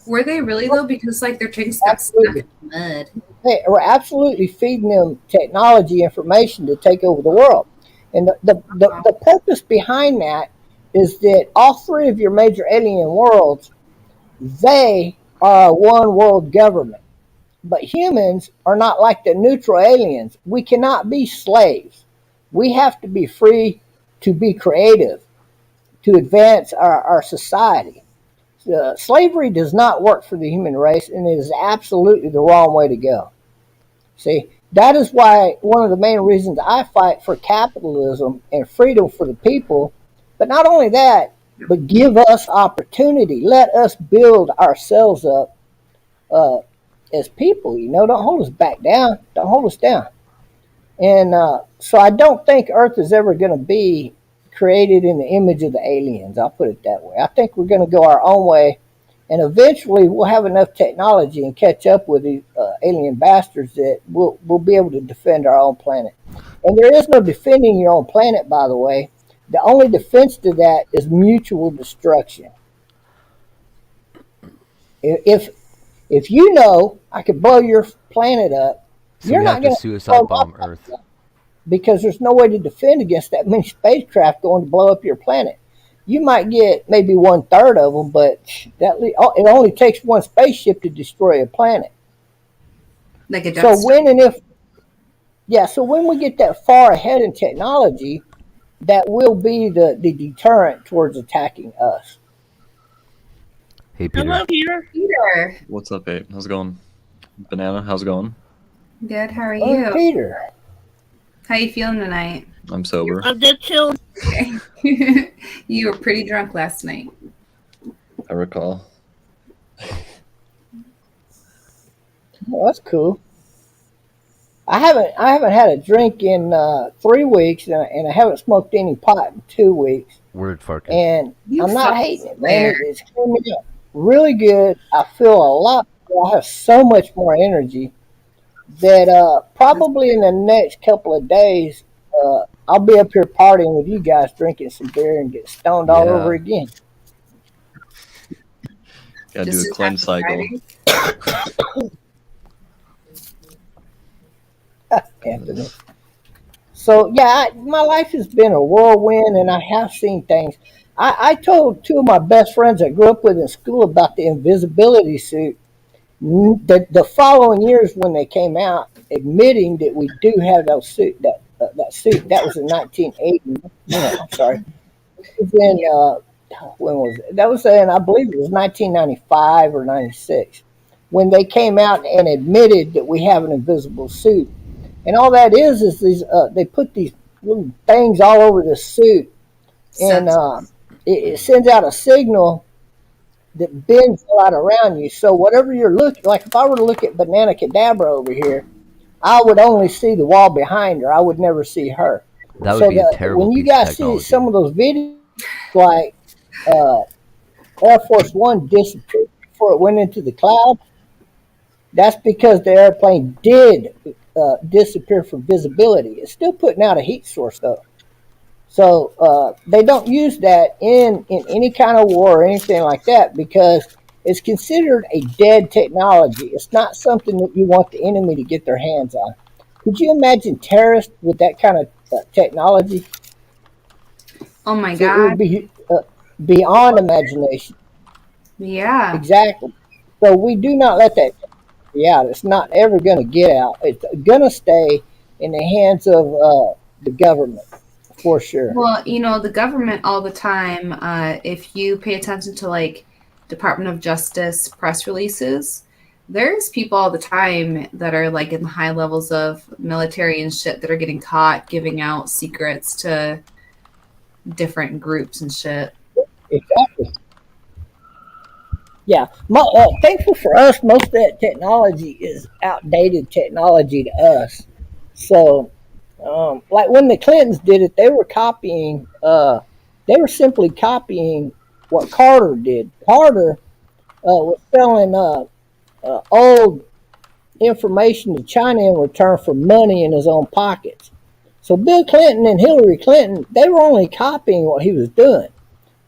Were they really, though? Because, like, their trains got stuck in the mud. They were absolutely feeding them technology information to take over the world. And the purpose behind that is that all three of your major alien worlds, they are a one world government. But humans are not like the neutral aliens. We cannot be slaves. We have to be free to be creative, to advance our society. slavery does not work for the human race, and it is absolutely the wrong way to go. See, that is why one of the main reasons I fight for capitalism and freedom for the people. But not only that, but give us opportunity. Let us build ourselves up uh, as people. Don't hold us back down. Don't hold us down. And so I don't think Earth is ever going to be created in the image of the aliens. I'll put it that way. I think we're going to go our own way, and eventually we'll have enough technology and catch up with these alien bastards that we'll be able to defend our own planet. And there is no defending your own planet, by the way. The only defense to that is mutual destruction. If I could blow your planet up, So you're we not have to going to suicide bomb Earth. because there's no way to defend against that many spacecraft going to blow up your planet. You might get maybe 1/3 of them, but it only takes one spaceship to destroy a planet. Like a So Death Star. so when we get that far ahead in technology, that will be the deterrent towards attacking us. Hey, Peter. Hello, Peter. Peter. What's up, Abe? How's it going? Banana, how's it going? Good. How are Oh, you? Peter. How you feeling tonight? I'm sober. I'm just chilling. You were pretty drunk last night. I recall. Oh, that's cool. I haven't had a drink in 3 weeks, and I haven't smoked any pot in 2 weeks. Word, Farkas. And You I'm not fucking hating it, man. swear. It's clearing me up really good. I feel a lot better. I have so much more energy that probably in the next couple of days, I'll be up here partying with you guys, drinking some beer and get stoned all Yeah. over again. Gotta Just do a in cleanse time for cycle. Friday? Anthony. So yeah, my life has been a whirlwind, and I have seen things. I told 2 of my best friends I grew up with in school about the invisibility suit. The following years, when they came out, admitting that we do have that suit. That was in 1980. No, I'm sorry. It was in when was it? That was in, I believe it was 1995 or 96, when they came out and admitted that we have an invisible suit. And all that is these they put these little things all over the suit, and it sends out a signal that bends a lot around you. So whatever you're looking, like if I were to look at Banana Cadabra over here, I would only see the wall behind her. I would never see her. That would So be a terrible when you piece of guys see technology. some of those videos, like uh, Air Force One disappeared before it went into the cloud, that's because the airplane did disappear from visibility. It's still putting out a heat source though. So they don't use that in any kind of war or anything like that because it's considered a dead technology. It's not something that you want the enemy to get their hands on. Could you imagine terrorists with that kind of technology? Oh my So it would God. be beyond imagination. Yeah. Exactly. So we do not let that be out. It's not ever going to get out. It's going to stay in the hands of the government for sure. Well, the government all the time, if you pay attention to like Department of Justice press releases, there's people all the time that are like in the high levels of military and shit that are getting caught giving out secrets to different groups and shit. Exactly. Yeah. Thankful for us, most of that technology is outdated technology to us. So, like when the Clintons did it, they were copying. They were simply copying what Carter did. Carter was selling old information to China in return for money in his own pockets. So Bill Clinton and Hillary Clinton, they were only copying what he was doing.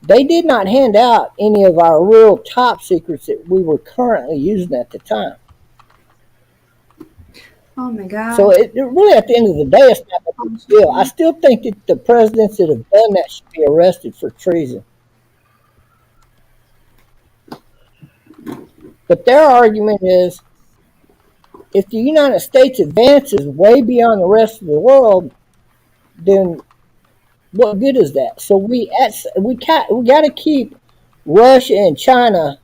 They did not hand out any of our real top secrets that we were currently using at the time. Oh my God. So it really, at the end of the day, it's not a big deal. I still think that the presidents that have done that should be arrested for treason. But their argument is, if the United States advances way beyond the rest of the world, then what good is that? So we got to keep Russia and China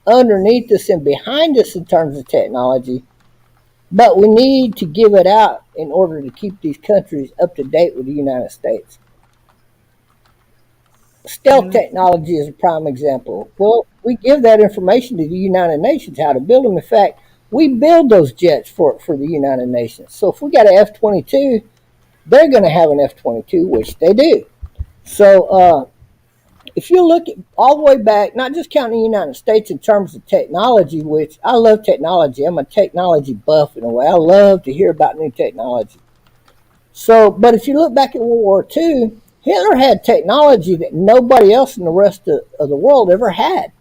underneath us and behind us in terms of technology, but we need to give it out in order to keep these countries up to date with the United States. Stealth Mm. technology is a prime example. Well, we give that information to the United Nations how to build them. In fact, we build those jets for the United Nations. So if we got an F 22, they're going to have an F 22, which they do. So if you look at all the way back, not just counting the United States in terms of technology, which I love technology. I'm a technology buff in a way. I love to hear about new technology. So, but if you look back at World War II, Hitler had technology that nobody else in the rest of the world ever had.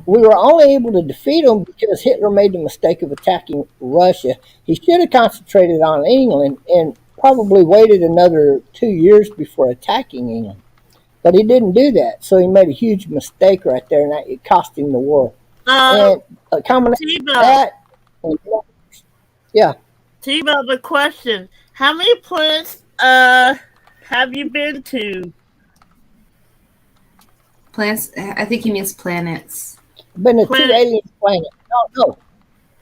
We were only able to defeat him because Hitler made the mistake of attacking Russia. He should have concentrated on England and probably waited another 2 years before attacking England. But he didn't do that, so he made a huge mistake right there, and it cost him the war. Uh, And a combination of T-Bug, that, and, yeah, T-Bug, a question. How many planets have you been to? Plants. I think he means planets. been to 2 Planet. alien planets. No,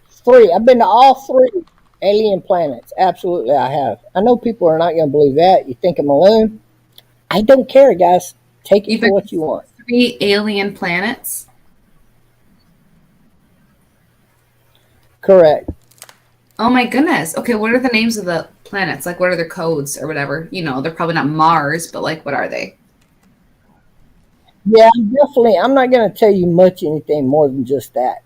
3. I've been to all 3 alien planets. Absolutely, I have. I know people are not going to believe that. You think I'm a loon? I don't care, guys. Take it You've for been what you want. 3 alien planets. Correct. Oh my goodness. Okay, what are the names of the planets? Like, what are their codes or whatever? You know, they're probably not Mars, but like, what are they? Yeah, definitely. I'm not going to tell you much anything more than just that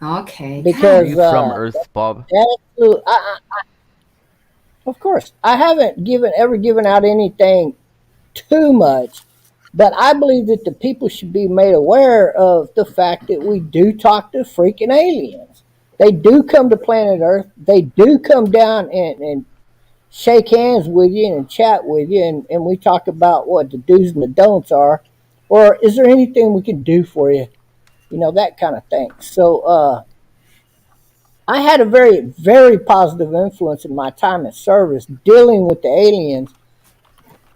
Okay. Are because you from Earth, Bob? absolutely, of course, I haven't ever given out anything too much, but I believe that the people should be made aware of the fact that we do talk to freaking aliens. They do come to planet Earth. They do come down and shake hands with you and chat with you, and we talk about what the do's and the don'ts are, or is there anything we can do for you? You know, that kind of thing. So I had a very, very positive influence in my time in service dealing with the aliens,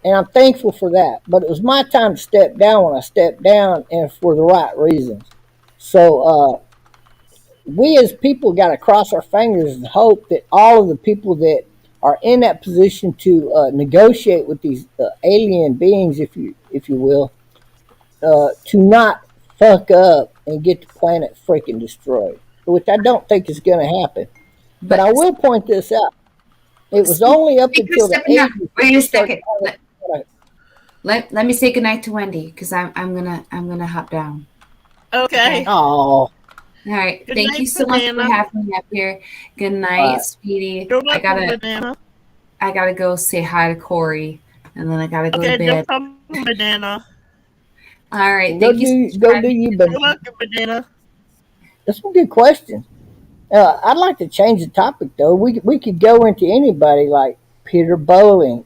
and I'm thankful for that. But it was my time to step down when I stepped down, and for the right reasons. So we as people got to cross our fingers and hope that all of the people that are in that position to negotiate with these alien beings, if you will, to not fuck up and get the planet freaking destroyed, which I don't think is going to happen. But I But will point this out. It was only up speaker until the stepping up. 80s that Wait we a started. second. Let me say goodnight to Wendy because I'm gonna hop down. Okay. Oh, All right. Good Thank you night, so much for Banana. having me up here. Good night, uh, sweetie. You're welcome, Banana. I gotta go say hi to Corey, and then I gotta go to Okay, no bed. problem, Banana. All right. go Thank you so do much for go do having me. you, but You're welcome, Banana. that's some good questions. I'd like to change the topic though. We could go into anybody like Peter Bowling.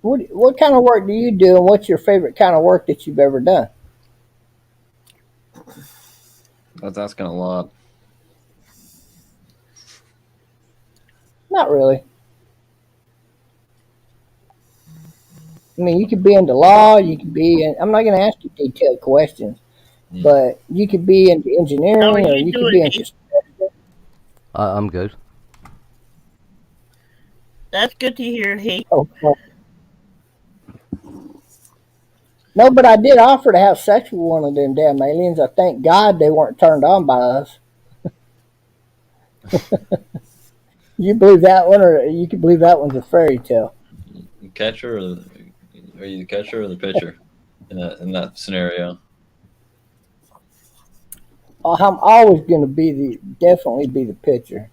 What kind of work do you do, and what's your favorite kind of work that you've ever done? That's asking a lot. Not really. I mean, you could be into law. You could be in. I'm not going to ask you detailed questions, Yeah. but you could be into How are engineering, or you you could doing, be Heath? into. I'm good. That's good to hear, Heath. Oh, no, but I did offer to have sex with one of them damn aliens. I thank God they weren't turned on by us. You believe that one, or you can believe that one's a fairy tale. The catcher, or are you the catcher or the pitcher in that scenario? I'm always going to definitely be the pitcher.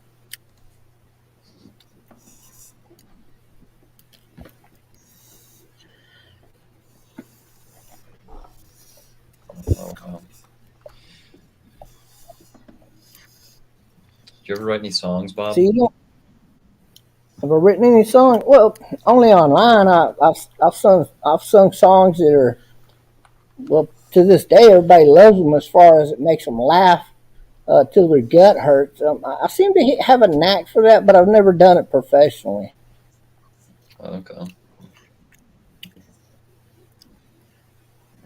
Oh, wow. Did you ever write any songs, So Bob? you don't. Have I written any song? Well, only online. I've sung songs that are, well, to this day everybody loves them as far as it makes them laugh till their gut hurts. I seem to have a knack for that, but I've never done it professionally. Okay.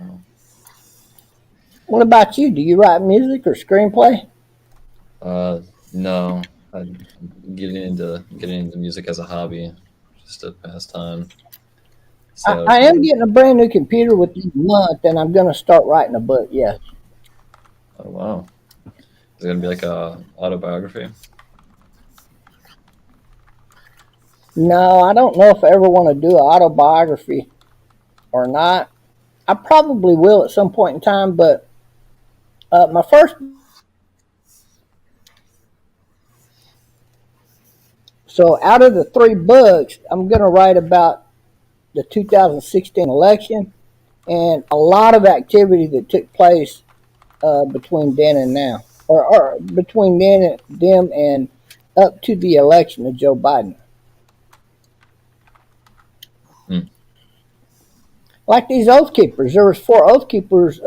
Oh. What about you? Do you write music or screenplay? No, I'm getting into music as a hobby, just a pastime. So, I am getting a brand new computer within a month, and I'm going to start writing a book. Yes. oh wow, is it gonna be like a autobiography? No, I don't know if I ever want to do an autobiography or not. I probably will at some point in time, but my first. So out of the three books, I'm going to write about the 2016 election and a lot of activity that took place between then and now, or between then and them and up to the election of Joe Biden. Hmm. Like these oath keepers, there was four oath keepers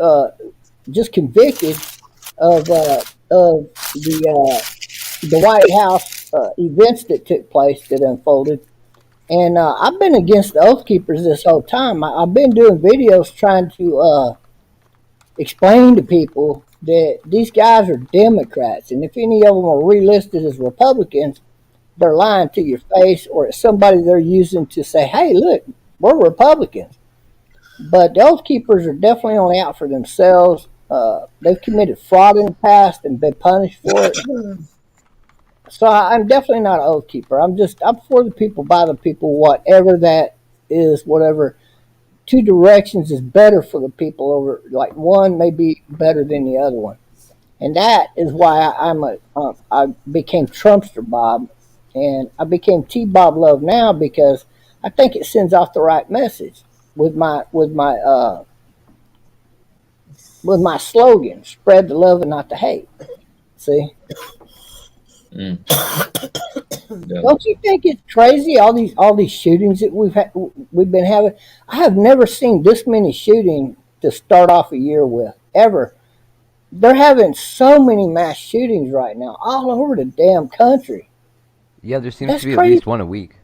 just convicted of the White House events that took place that unfolded. And I've been against the Oath Keepers this whole time. I've been doing videos trying to explain to people that these guys are Democrats. And if any of them are relisted as Republicans, they're lying to your face, or it's somebody they're using to say, hey, look, we're Republicans. But the Oath Keepers are definitely only out for themselves. They've committed fraud in the past and been punished for it. So I'm definitely not an oath keeper. I'm for the people, by the people, whatever that is, whatever two directions is better for the people over. Like one may be better than the other one, and that is why I became Trumpster Bob, and I became T Bob Love now because I think it sends off the right message with my slogan: spread the love and not the hate. See. Mm. Yeah. Don't you think it's crazy all these shootings that we've been having? I have never seen this many shootings to start off a year with ever. They're having so many mass shootings right now all over the damn country. Yeah, there seems That's to be at crazy. least one a week.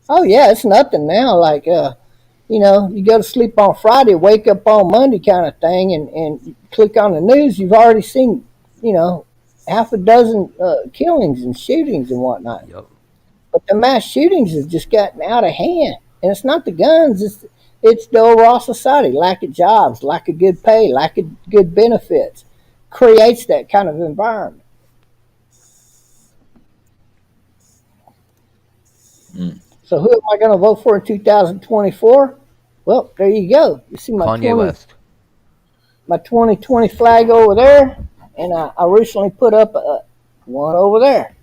Oh yeah, it's nothing now. Like you go to sleep on Friday, wake up on Monday, kind of thing, and click on the news. You've already seen half a dozen killings and shootings and whatnot. Yep. But the mass shootings have just gotten out of hand, and it's not the guns; it's the overall society, lack of jobs, lack of good pay, lack of good benefits, creates that kind of environment. Mm. So who am I going to vote for in 2024? Well, there you go. You see Kanye West. my 2020 flag over there, and I recently put up one over there.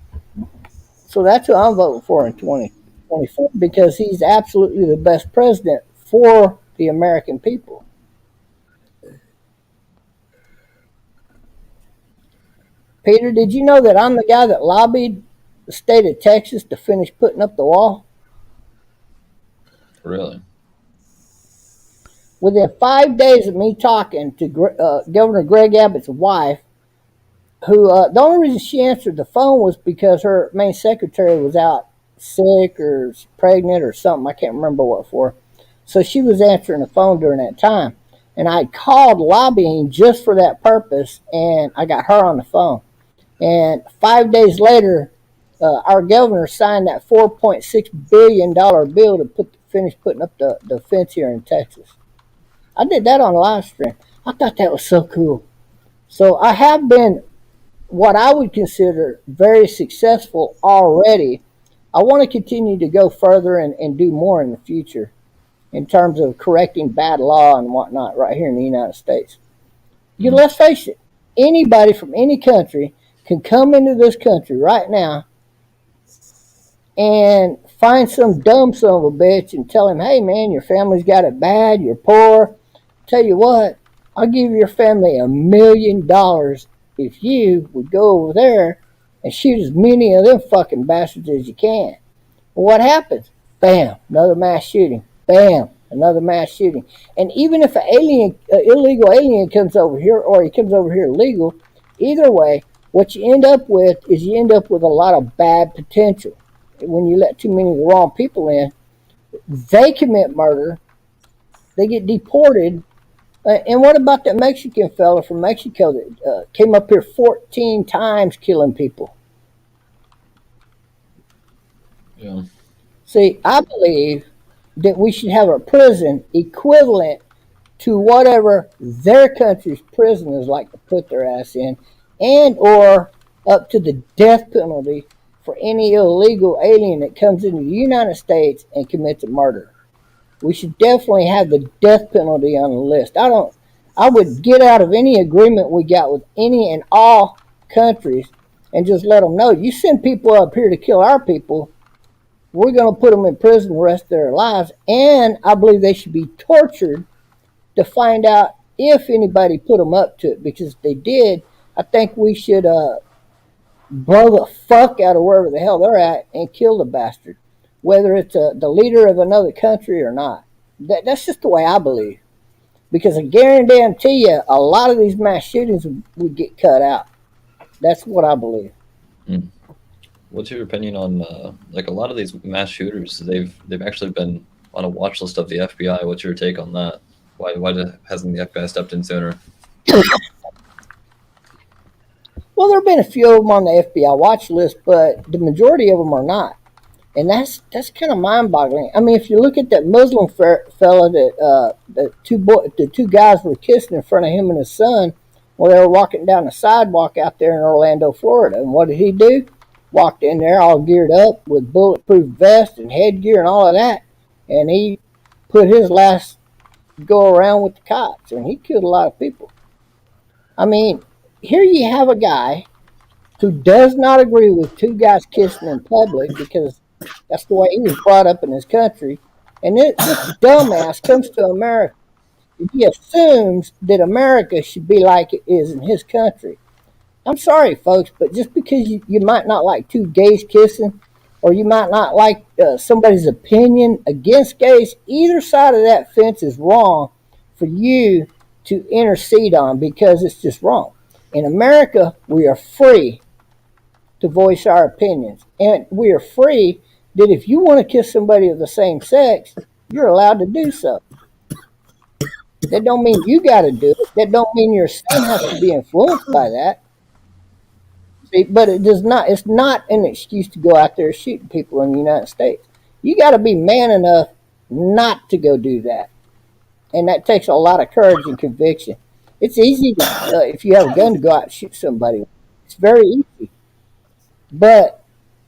So that's who I'm voting for in 2024 because he's absolutely the best president for the American people. Peter, did you know that I'm the guy that lobbied the state of Texas to finish putting up the wall? Really? Within 5 days of me talking to Governor Greg Abbott's wife, who the only reason she answered the phone was because her main secretary was out sick or pregnant or something. I can't remember what for. So she was answering the phone during that time. And I called lobbying just for that purpose, and I got her on the phone. And 5 days later, our governor signed that $4.6 billion bill to finish putting up the fence here in Texas. I did that on a live stream. I thought that was so cool. So I have been what I would consider very successful already. I want to continue to go further and do more in the future in terms of correcting bad law and whatnot right here in the United States. You Mm. let's face it, anybody from any country can come into this country right now and find some dumb son of a bitch and tell him, hey man, your family's got it bad, you're poor. Tell you what, I'll give your family $1 million if you would go over there and shoot as many of them fucking bastards as you can. Well, what happens? Bam, another mass shooting. Bam, another mass shooting. And even if an illegal alien comes over here, or he comes over here illegal, either way, what you end up with is you end up with a lot of bad potential. When you let too many of the wrong people in, they commit murder, they get deported, And what about that Mexican fella from Mexico that came up here 14 times killing people? Yeah. See, I believe that we should have a prison equivalent to whatever their country's prisoners like to put their ass in, and or up to the death penalty for any illegal alien that comes into the United States and commits a murder. We should definitely have the death penalty on the list. I would get out of any agreement we got with any and all countries and just let them know, you send people up here to kill our people, we're going to put them in prison the rest of their lives. And I believe they should be tortured to find out if anybody put them up to it. Because if they did, I think we should blow the fuck out of wherever the hell they're at and kill the bastard, whether it's the leader of another country or not. That's just the way I believe. Because I guarantee you, a lot of these mass shootings would get cut out. That's what I believe. Mm. What's your opinion on like a lot of these mass shooters? They've actually been on a watch list of the FBI. What's your take on that? Why hasn't the FBI stepped in sooner? Well, there have been a few of them on the FBI watch list, but the majority of them are not. And that's kind of mind-boggling. I mean, if you look at that Muslim fella that the two guys were kissing in front of him and his son while they were walking down the sidewalk out there in Orlando, Florida. And what did he do? Walked in there all geared up with bulletproof vest and headgear and all of that. And he put his last go around with the cops, and he killed a lot of people. I mean, here you have a guy who does not agree with two guys kissing in public because that's the way he was brought up in his country. And this dumbass comes to America. He assumes that America should be like it is in his country. I'm sorry, folks, but just because you might not like two gays kissing, or you might not like somebody's opinion against gays, either side of that fence is wrong for you to intercede on because it's just wrong. In America, we are free to voice our opinions. And we are free that if you want to kiss somebody of the same sex, you're allowed to do so. That don't mean you got to do it. That don't mean your son has to be influenced by that. See, but it does not. It's not an excuse to go out there shooting people in the United States. You got to be man enough not to go do that, and that takes a lot of courage and conviction. It's easy to, if you have a gun to go out and shoot somebody. It's very easy, but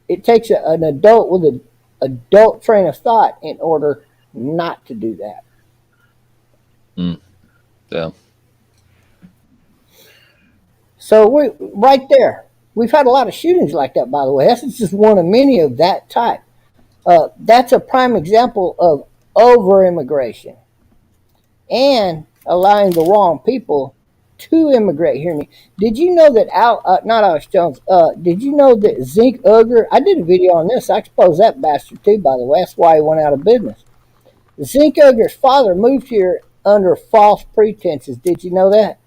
it takes an adult with an adult train of thought in order not to do that. Mm. Yeah. So we right there. We've had a lot of shootings like that, by the way. That's just one of many of that type. That's a prime example of over-immigration and allowing the wrong people to immigrate here. Did you know that not Alex Jones, did you know that Zink Ugger, I did a video on this, I exposed that bastard too, by the way. That's why he went out of business. Zink Ugger's father moved here under false pretenses. Did you know that?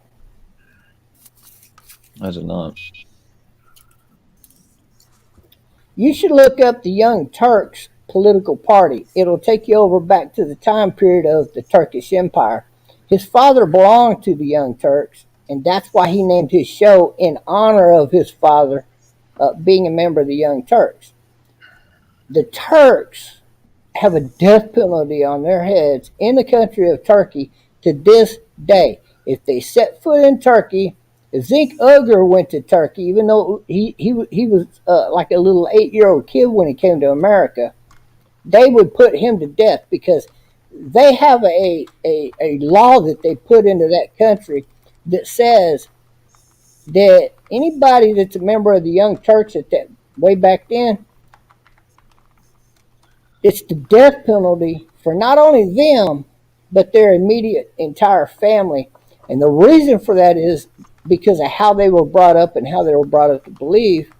I did not. You should look up the Young Turks political party. It'll take you over back to the time period of the Turkish Empire. His father belonged to the Young Turks, and that's why he named his show in honor of his father being a member of the Young Turks. The Turks have a death penalty on their heads in the country of Turkey to this day. If they set foot in Turkey, Zink Ugger went to Turkey, even though he was like a little 8-year-old kid when he came to America, they would put him to death because they have a law that they put into that country that says that anybody that's a member of the Young Turks at that way back then, it's the death penalty for not only them, but their immediate entire family. And the reason for that is because of how they were brought up and how they were brought up to believe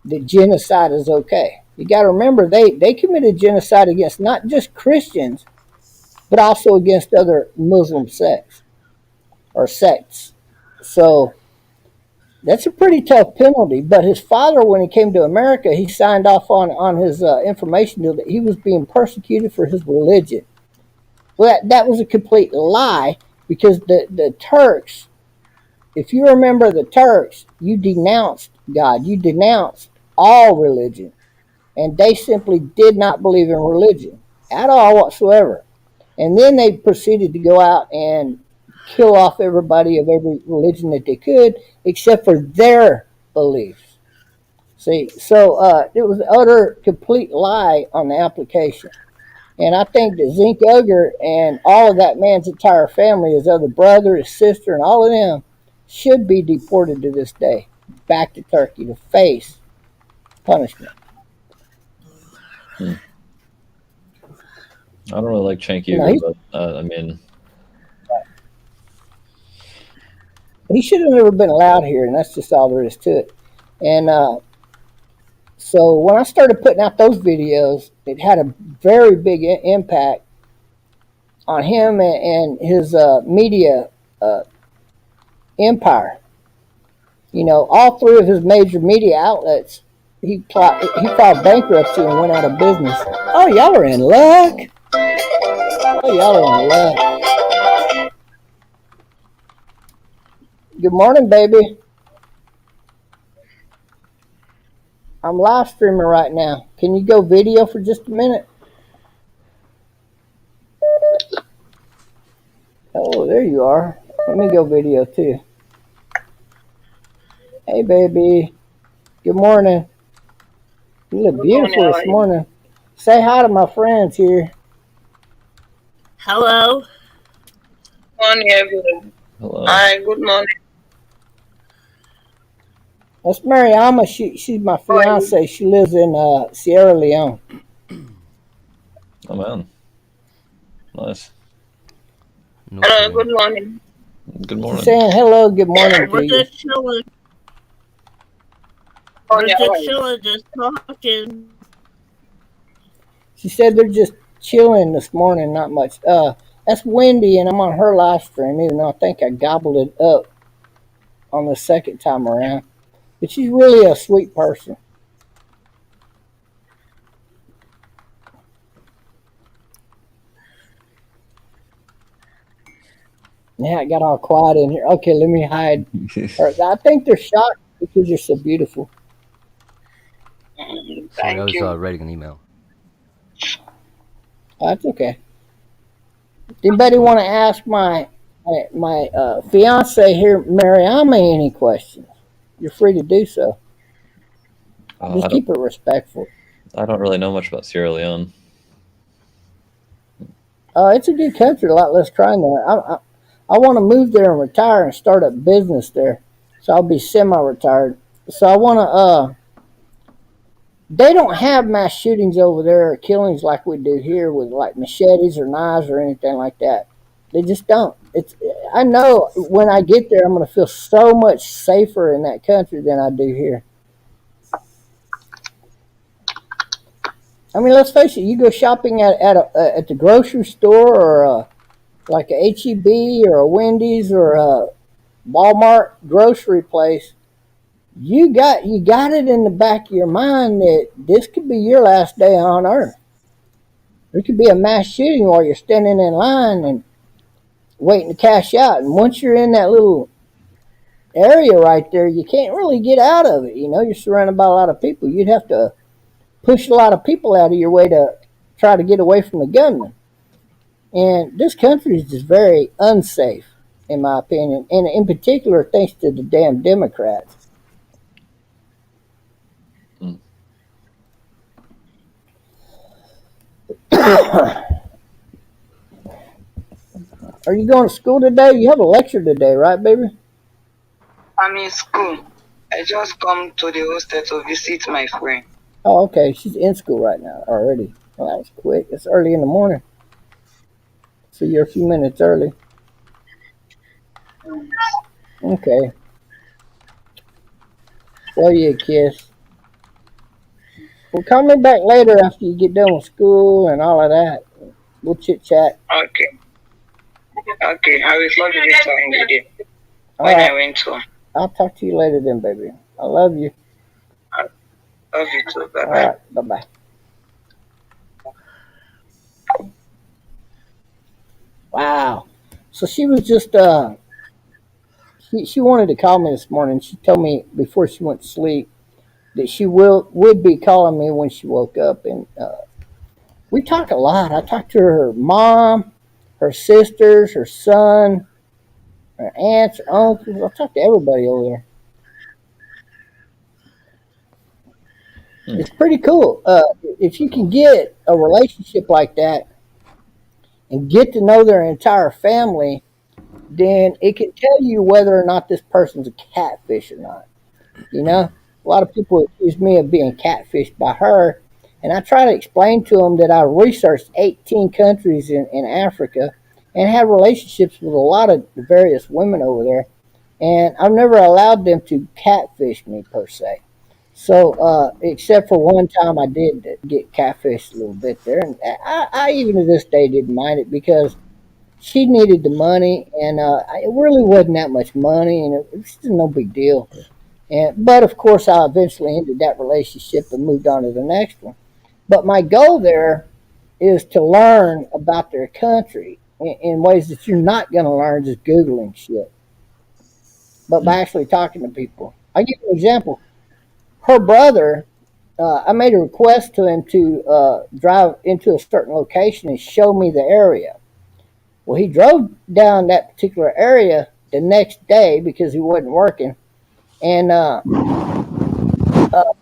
that genocide is okay. You got to remember, they committed genocide against not just Christians, but also against other Muslim sects. So that's a pretty tough penalty. But his father, when he came to America, he signed off on his information deal that he was being persecuted for his religion. Well, that was a complete lie. because the Turks, if you remember the Turks, you denounced God, you denounced all religion, and they simply did not believe in religion at all whatsoever. And then they proceeded to go out and kill off everybody of every religion that they could, except for their beliefs. See, so it was an utter, complete lie on the application. And I think that Zink Ugger and all of that man's entire family, his other brother, his sister, and all of them, should be deported to this day back to Turkey to face punishment. Hmm. I don't really like Cenk You know, Uygur, but I mean, he should have never been allowed here, and that's just all there is to it. And so when I started putting out those videos, it had a very big impact on him and his media uh, empire. You know, all three of his major media outlets, he filed bankruptcy and went out of business. Oh, y'all are in luck. Oh, y'all are in luck. Good morning, baby. I'm live streaming right now. Can you go video for just a minute? Oh, there you are. Let me go video too. Hey, baby. Good morning. You look beautiful this morning. Say hi to my friends here. Hello. Morning, everyone. hello. Hi, good morning. That's Mariama. She's my fiance. She lives in Sierra Leone. Oh man, nice. No Hello, kidding. good morning. Good She's morning. saying hello, good morning to We're you. just chilling. How We're are just you? chilling, just talking. She said they're just chilling this morning, not much. That's Wendy, and I'm on her live stream, even though I think I gobbled it up on the second time around. But she's really a sweet person. Yeah, it got all quiet in here. Okay, let me hide. I think they're shocked because you're so beautiful. Sorry, I Thank was you. writing an email. That's okay. Anybody want to ask my fiance here, Mariama, any questions? You're free to do so. I Just don't. keep it respectful. I don't really know much about Sierra Leone. It's a good country, a lot less crime there. I want to move there and retire and start a business there. So I'll be semi-retired. So I want to. They don't have mass shootings over there or killings like we do here with like machetes or knives or anything like that. They just don't. It's. I know when I get there, I'm going to feel so much safer in that country than I do here. I mean, let's face it. You go shopping at the grocery store or like a HEB or a Wendy's or a Walmart grocery place, you got it in the back of your mind that this could be your last day on earth. There could be a mass shooting while you're standing in line and waiting to cash out. And once you're in that little area right there, you can't really get out of it. You know, you're surrounded by a lot of people. You'd have to push a lot of people out of your way to try to get away from the gunman. And this country is just very unsafe, in my opinion, and in particular, thanks to the damn Democrats. Mm. Are you going to school today? You have a lecture today, right, baby? I'm in school. I just come to the hostel to visit my friend. Oh, okay. She's in school right now already. Well, that was quick. It's early in the morning. So you're a few minutes early. Okay. Well, you a kiss. Well, call me back later after you get done with school and all of that. We'll chit chat. Okay. Okay, I will love you this time with you All when I right. went home. I'll talk to you later then, baby. I love you. I love you too. Bye All bye. right. Bye bye. Wow. So she was just she wanted to call me this morning. She told me before she went to sleep that she would be calling me when she woke up, and we talk a lot. I talked to her mom, her sisters, her son, her aunts, her uncles. I talked to everybody over there. It's pretty cool. If you can get a relationship like that and get to know their entire family, then it can tell you whether or not this person's a catfish or not. You know, a lot of people accuse me of being catfished by her, and I try to explain to them that I researched 18 countries in Africa and had relationships with a lot of various women over there, and I've never allowed them to catfish me per se. So, except for one time, I did get catfished a little bit there, and I even to this day didn't mind it because she needed the money, and it really wasn't that much money, and it was still no big deal. But of course, I eventually ended that relationship and moved on to the next one. But my goal there is to learn about their country in ways that you're not going to learn just Googling shit, but by actually talking to people. I'll give you an example. Her brother, I made a request to him to drive into a certain location and show me the area. Well, he drove down that particular area the next day because he wasn't working, and What the hell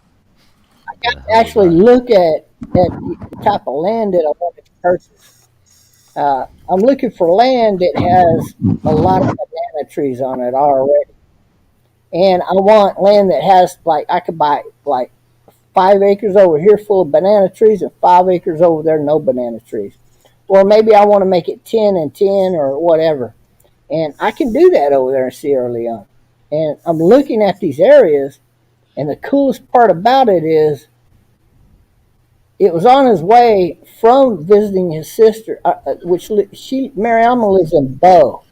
was actually that? look at the type of land that I wanted to purchase. I'm looking for land that has a lot of banana trees on it already, and I want land that has like I could buy like 5 acres over here full of banana trees and 5 acres over there no banana trees, or maybe I want to make it 10 and 10 or whatever, and I can do that over there in Sierra Leone. And I'm looking at these areas, and the coolest part about it is it was on his way from visiting his sister, which Mariama lives in Bo,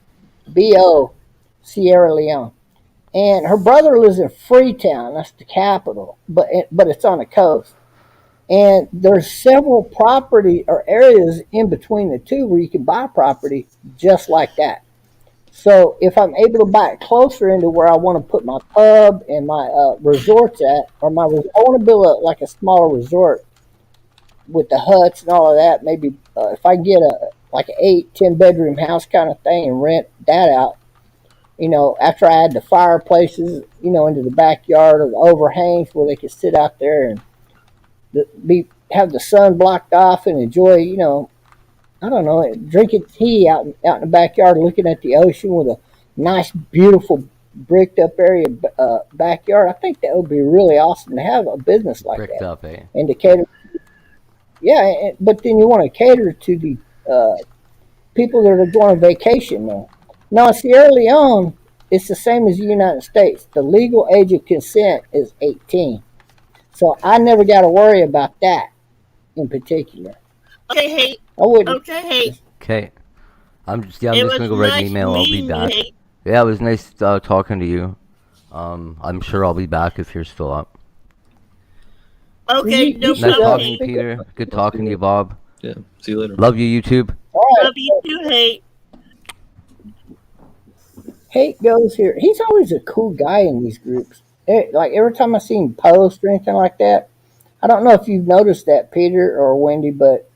Sierra Leone, and her brother lives in Freetown. That's the capital, but it's on the coast. And there's several property or areas in between the two where you can buy property just like that. So if I'm able to buy it closer into where I want to put my pub and my resorts at, or I want to build like a smaller resort with the huts and all of that. Maybe if I get a like an 8, 10 bedroom house kind of thing and rent that out, after I add the fireplaces, into the backyard or the overhangs where they can sit out there and be have the sun blocked off and enjoy, I don't know, drinking tea out in the backyard, looking at the ocean with a nice, beautiful bricked up area backyard. I think that would be really awesome to have a business like Bricked that up, eh? and to cater. Yeah, but then you want to cater to the people that are going on vacation now. Now, in Sierra Leone, it's the same as the United States. The legal age of consent is 18. So I never got to worry about that in particular. Okay, hey. I wouldn't. Okay, hey. Okay. I'm just It just gonna was go write an nice email. I'll be meeting you, back. hey. Yeah, it was nice talking to you. I'm sure I'll be back if you're still up. Okay, You no Nice should problem, talking to you, hey. speak up. Peter. Good talking to you, Bob. Yeah. See you later. Love you, YouTube. All right. Love you too, hey. Hate goes here. He's always a cool guy in these groups. Like every time I see him post or anything like that, I don't know if you've noticed that, Peter or Wendy, but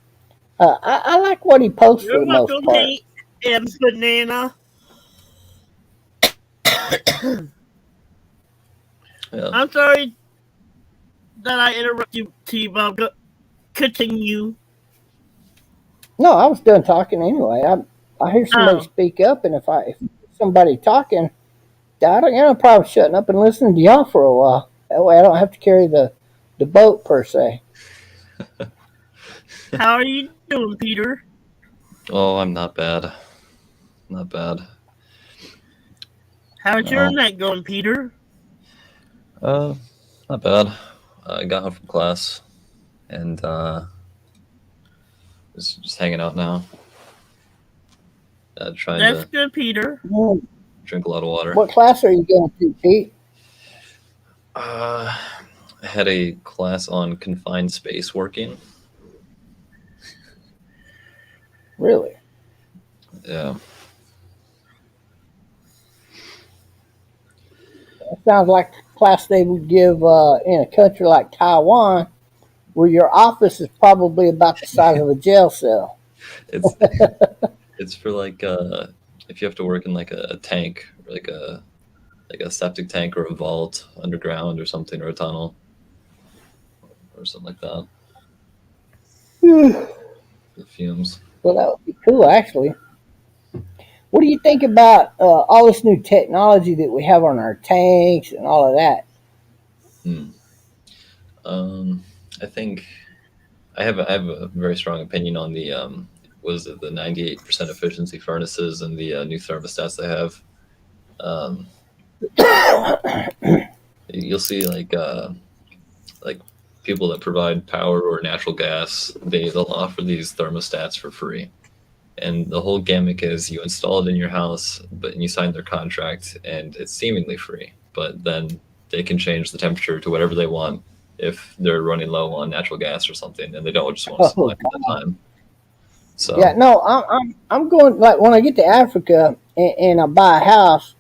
I like what he posts for You're the most welcome, part. hey. And banana. Yeah. I'm sorry that I interrupted you, T-Bob. Continue. No, I was done talking anyway. I hear somebody Oh. speak up, and if somebody talking, I'm probably shutting up and listening to y'all for a while. That way, I don't have to carry the boat per se. How are you doing, Peter? Oh, I'm not bad. Not bad. How's your No. night going, Peter? Not bad. I got home from class and just hanging out now. Trying That's to good, Peter. drink a lot of water. What class are you going to, Pete? I had a class on confined space working. Really? Yeah. sounds like the class they would give in a country like Taiwan, where your office is probably about the size of a jail cell. It's it's for like if you have to work in like a tank, or like a septic tank or a vault underground or something, or a tunnel or something like that. Well, The fumes. that would be cool, actually. What do you think about all this new technology that we have on our tanks and all of that? Hmm. Um, I think I have a very strong opinion on the was it the 98% efficiency furnaces and the new thermostats they have. Um, you'll see like people that provide power or natural gas, they'll offer these thermostats for free. And the whole gimmick is you install it in your house, but you sign their contract, and it's seemingly free. But then they can change the temperature to whatever they want if they're running low on natural gas or something, and they don't just want to Oh, supply at that time. yeah, So no, I'm going like when I get to Africa and I buy a house,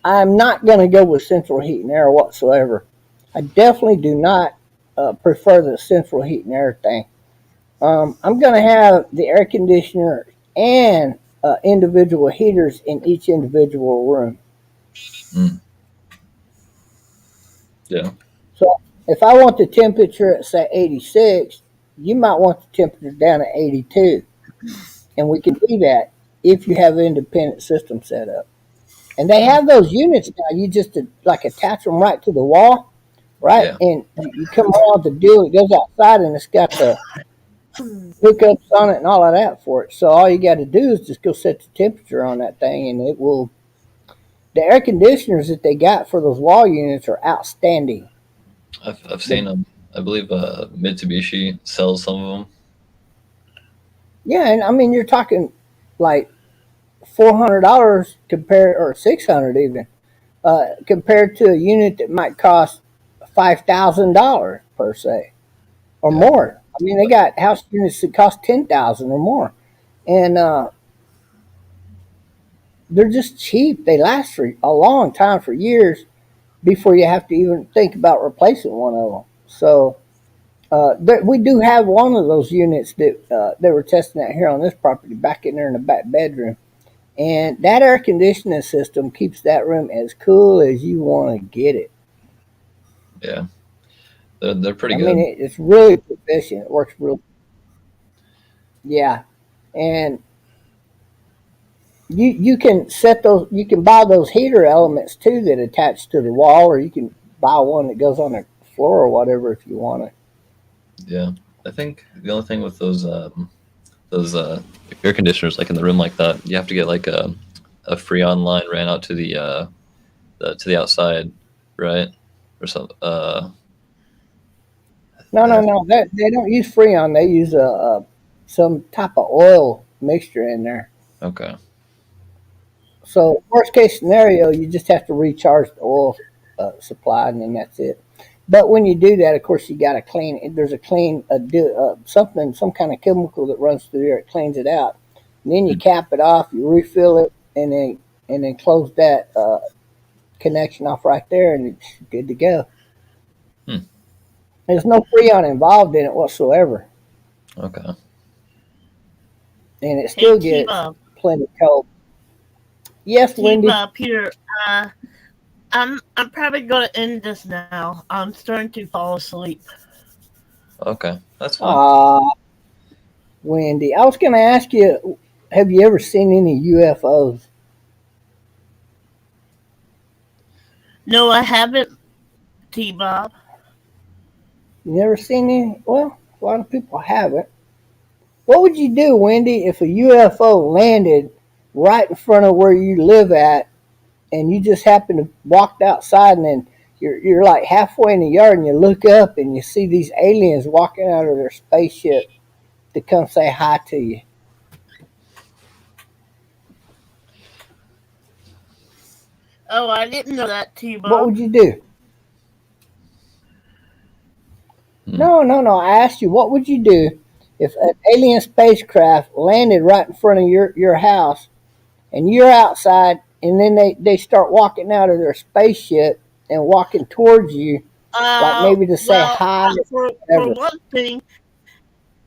I'm not going to go with central heat and air whatsoever. I definitely do not prefer the central heat and air thing. I'm going to have the air conditioner and individual heaters in each individual room. mm, yeah, So if I want the temperature at say 86, you might want the temperature down at 82, and we can do that if you have an independent system set up. And they have those units now. You just like attach them right to the wall, right? yeah, And you come around the deal. It goes outside, and it's got the hookups on it and all of that for it. So all you got to do is just go set the temperature on that thing, and it will. The air conditioners that they got for those wall units are outstanding. I've seen them. I believe Mitsubishi sells some of them. Yeah, and I mean you're talking like $400 compared or 600 even compared to a unit that might cost $5,000 per se or Yeah, more. I mean they got house units that cost 10,000 or more, and they're just cheap. They last for a long time, for years before you have to even think about replacing one of them. So we do have one of those units that they were testing out here on this property back in there in the back bedroom. And that air conditioning system keeps that room as cool as you want to get it. yeah, they're pretty I mean, good. it's really efficient. It works real, yeah. And you can set those. You can buy those heater elements too that attach to the wall, or you can buy one that goes on the floor or whatever if you want it. Yeah, I think the only thing with those air conditioners like in the room like that, you have to get like a Freon line ran out to to the outside, right? Or some No, no, uh, no. That they don't use Freon. They use a some type of oil mixture in there. okay. So worst case scenario, you just have to recharge the oil supply, and then that's it. But when you do that, of course, you got to clean it. There's a clean something, some kind of chemical that runs through there. It cleans it out. And then you cap it off. You refill it, and then close that connection off right there, and it's good to go. Hmm. There's no freon involved in it whatsoever, Okay. and it Hey, still T gets Bob. plenty cold. Yes, T Wendy. Bob, Peter. I'm probably gonna end this now. I'm starting to fall asleep. Okay. That's fine. Ah, Wendy. I was going to ask you, have you ever seen any UFOs? No, I haven't, T Bob. You never seen any? Well, a lot of people haven't. What would you do, Wendy, if a UFO landed right in front of where you live at, and you just happen to walk outside, and then you're like halfway in the yard, and you look up and you see these aliens walking out of their spaceship to come say hi to you? Oh, I didn't know that, T What Bob. would you do? Hmm. No, no, no. I asked you, what would you do if an alien spacecraft landed right in front of your house, and you're outside and then they start walking out of their spaceship and walking towards you, like maybe to say Well, hi, for whatever. one thing,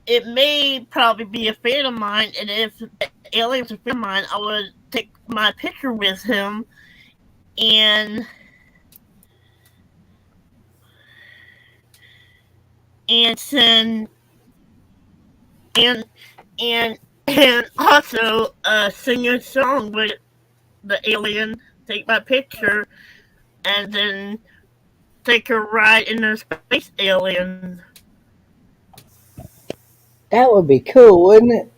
it may probably be a friend of mine, and if the alien was a friend of mine, I would take my picture with him and send and and also sing a song with the alien, take my picture, and then take a ride in the space alien. That would be cool, wouldn't it?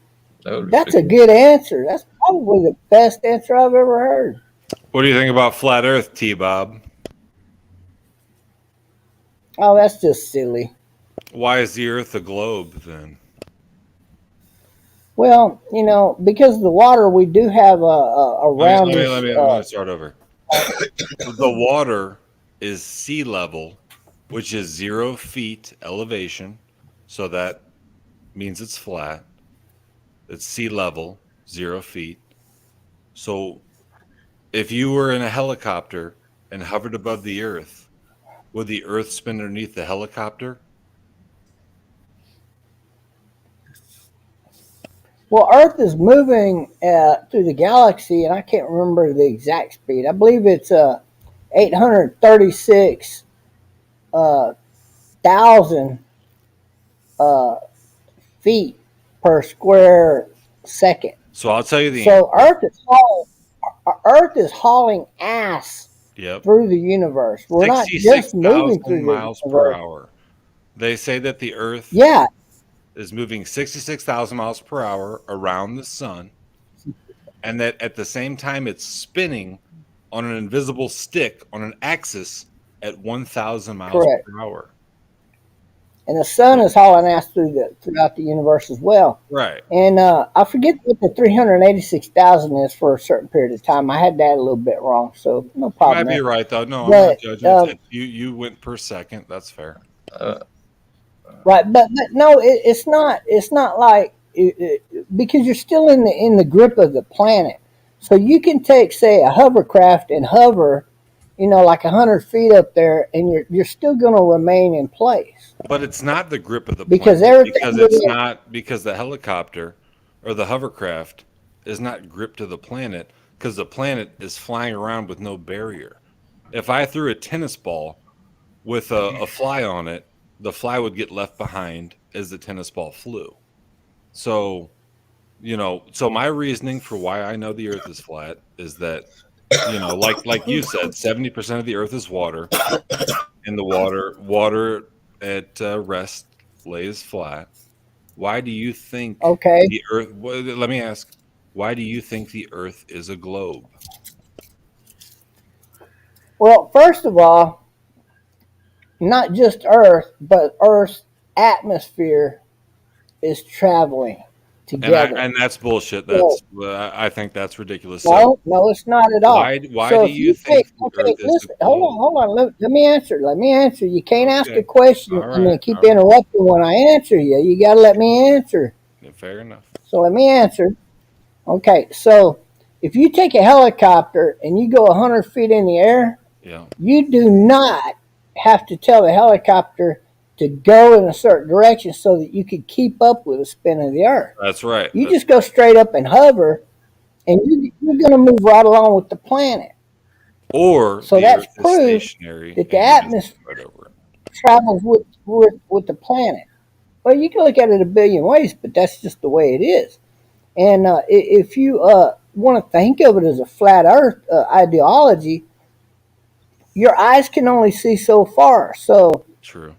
That would be That's pretty a cool. good answer. That's probably the best answer I've ever heard. What do you think about flat Earth, T Bob? Oh, that's just silly. Why is the Earth a globe then? Well, you know, because of the water, we do have a roundish. Let me start over. The water is sea level, which is 0 feet elevation, so that means it's flat. It's sea level, 0 feet. So if you were in a helicopter and hovered above the Earth, would the Earth spin underneath the helicopter? Well, Earth is moving through the galaxy, and I can't remember the exact speed. I believe it's 836 thousand uh, feet per square second. So I'll tell you the So answer. Earth is hauling ass Yep. through the universe. We're not just moving 66,000 through the miles per universe. hour. They say that the Earth Yeah, is moving 66,000 miles per hour around the sun, and that at the same time it's spinning on an invisible stick on an axis at 1,000 miles correct. per hour. And the sun is hauling ass throughout the universe as well. Right. And I forget what the 386,000 is for a certain period of time. I had that a little bit wrong, so no You problem might be there. right, though. No, I'm not But judging. You went per second. That's fair. Uh, right, but no, it's not. It's not like because you're still in the grip of the planet. So you can take, say, a hovercraft and hover, you know, like 100 feet up there, and you're still going to remain in place But it's not the grip of the because planet everything. because the helicopter or the hovercraft is not gripped to the planet because the planet is flying around with no barrier. If I threw a tennis ball with a fly on it, the fly would get left behind as the tennis ball flew. So, so my reasoning for why I know the Earth is flat is that, like you said, 70% of the Earth is water, and the water at rest lays flat. Why do you think Okay. the Earth? Let me ask. Why do you think the Earth is a globe? Well, first of all, not just Earth, but Earth's atmosphere is traveling together. And that's bullshit. So, I think that's ridiculous. So no, it's not at all. why So do if you you take, think the okay, Earth is a listen, globe? hold on. Let me answer. Let me answer. You can't ask Okay. a question All and then right. keep All right. interrupting when I answer you. You got to let me answer. Fair enough. So let me answer. Okay, so if you take a helicopter and you go 100 feet in the air, Yeah. you do not have to tell the helicopter to go in a certain direction so that you can keep up with the spin of the earth. That's right. You just go straight up and hover, and you're going to move right along with the planet. Or So the that's Earth is proof stationary that the and you're just atmosphere right over it. travels with the planet. Well, you can look at it a billion ways, but that's just the way it is. And if you want to think of it as a flat Earth ideology, your eyes can only see so far. So True.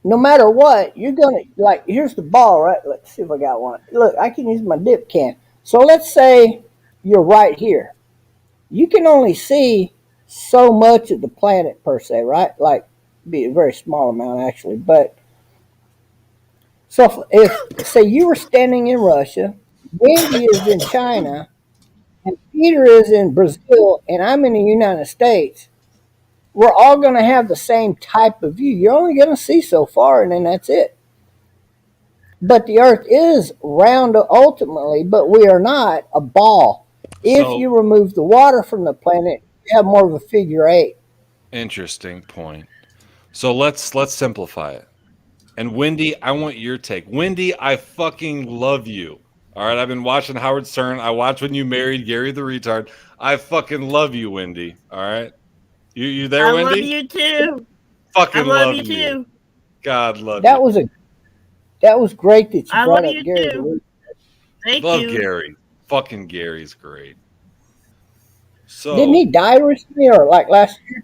no matter what, you're gonna like. Here's the ball, right? Let's see if I got one. Look, I can use my dip can. So let's say you're right here. You can only see so much of the planet per se, right? Like, be a very small amount actually. But so if say you were standing in Russia, Wendy is in China, and Peter is in Brazil, and I'm in the United States, we're all going to have the same type of view. You're only going to see so far, and then that's it. But the Earth is round ultimately, but we are not a ball. If So you remove the water from the planet, you have more of a figure eight. interesting point. So let's simplify it. And Wendy, I want your take. Wendy, I fucking love you. All right, I've been watching Howard Stern. I watched when you married Gary the retard. I fucking love you, Wendy. All right, you there, I love Wendy? you too. I Fucking love love you you. too. God love you. That was a that was great that you I brought love up you Gary the too. Root. Thank Love you. Gary. Fucking Gary's great. Didn't So he die recently or like last year?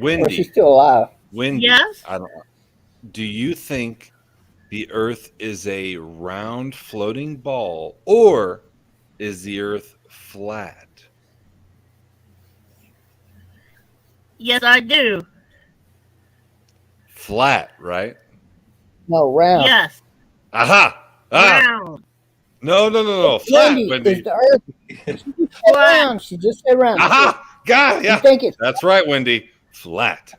Or is he Wendy, still alive? Wendy, Yes. I don't. Do you think the Earth is a round floating ball, or is the Earth flat? Yes, I do. Flat, right? No, round. Yes. Aha! Ah! Round. No. Flat, Wendy, is Wendy. the Earth? She just said Flat. round. She just said round. Aha! God, You yeah. think it's That's right, Wendy. Flat.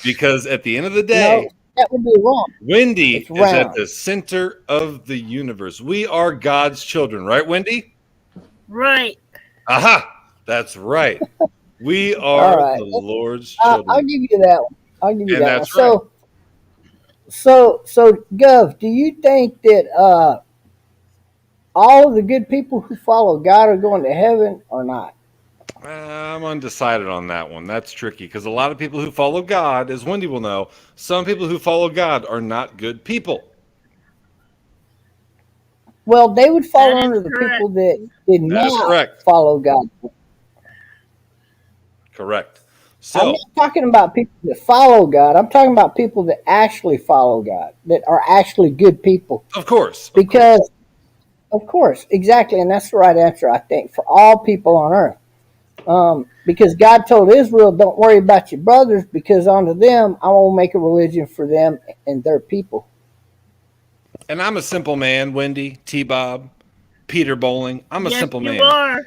Because at the end of the no? day, That would be wrong. Wendy It's is at round. the center of the universe. We are God's children, right, Wendy? Right. Aha! That's right. We All are right. the Lord's I'll children. give you that one. I'll give you And that one. that's right. So, Gov, do you think that all of the good people who follow God are going to heaven or not? I'm undecided on that one. That's tricky because a lot of people who follow God, as Wendy will know, some people who follow God are not good people. Well, they would fall That is under the correct. people that did That is not correct. follow God. Correct. I'm So, not talking about people that follow God. I'm talking about people that actually follow God, that are actually good people. of course. Because, of course, exactly, and that's the right answer, I think, for all people on earth. Because God told Israel, don't worry about your brothers, because unto them I will make a religion for them and their people. And I'm a simple man, Wendy, T Bob, Peter Bowling. I'm a Yes, simple you man. are.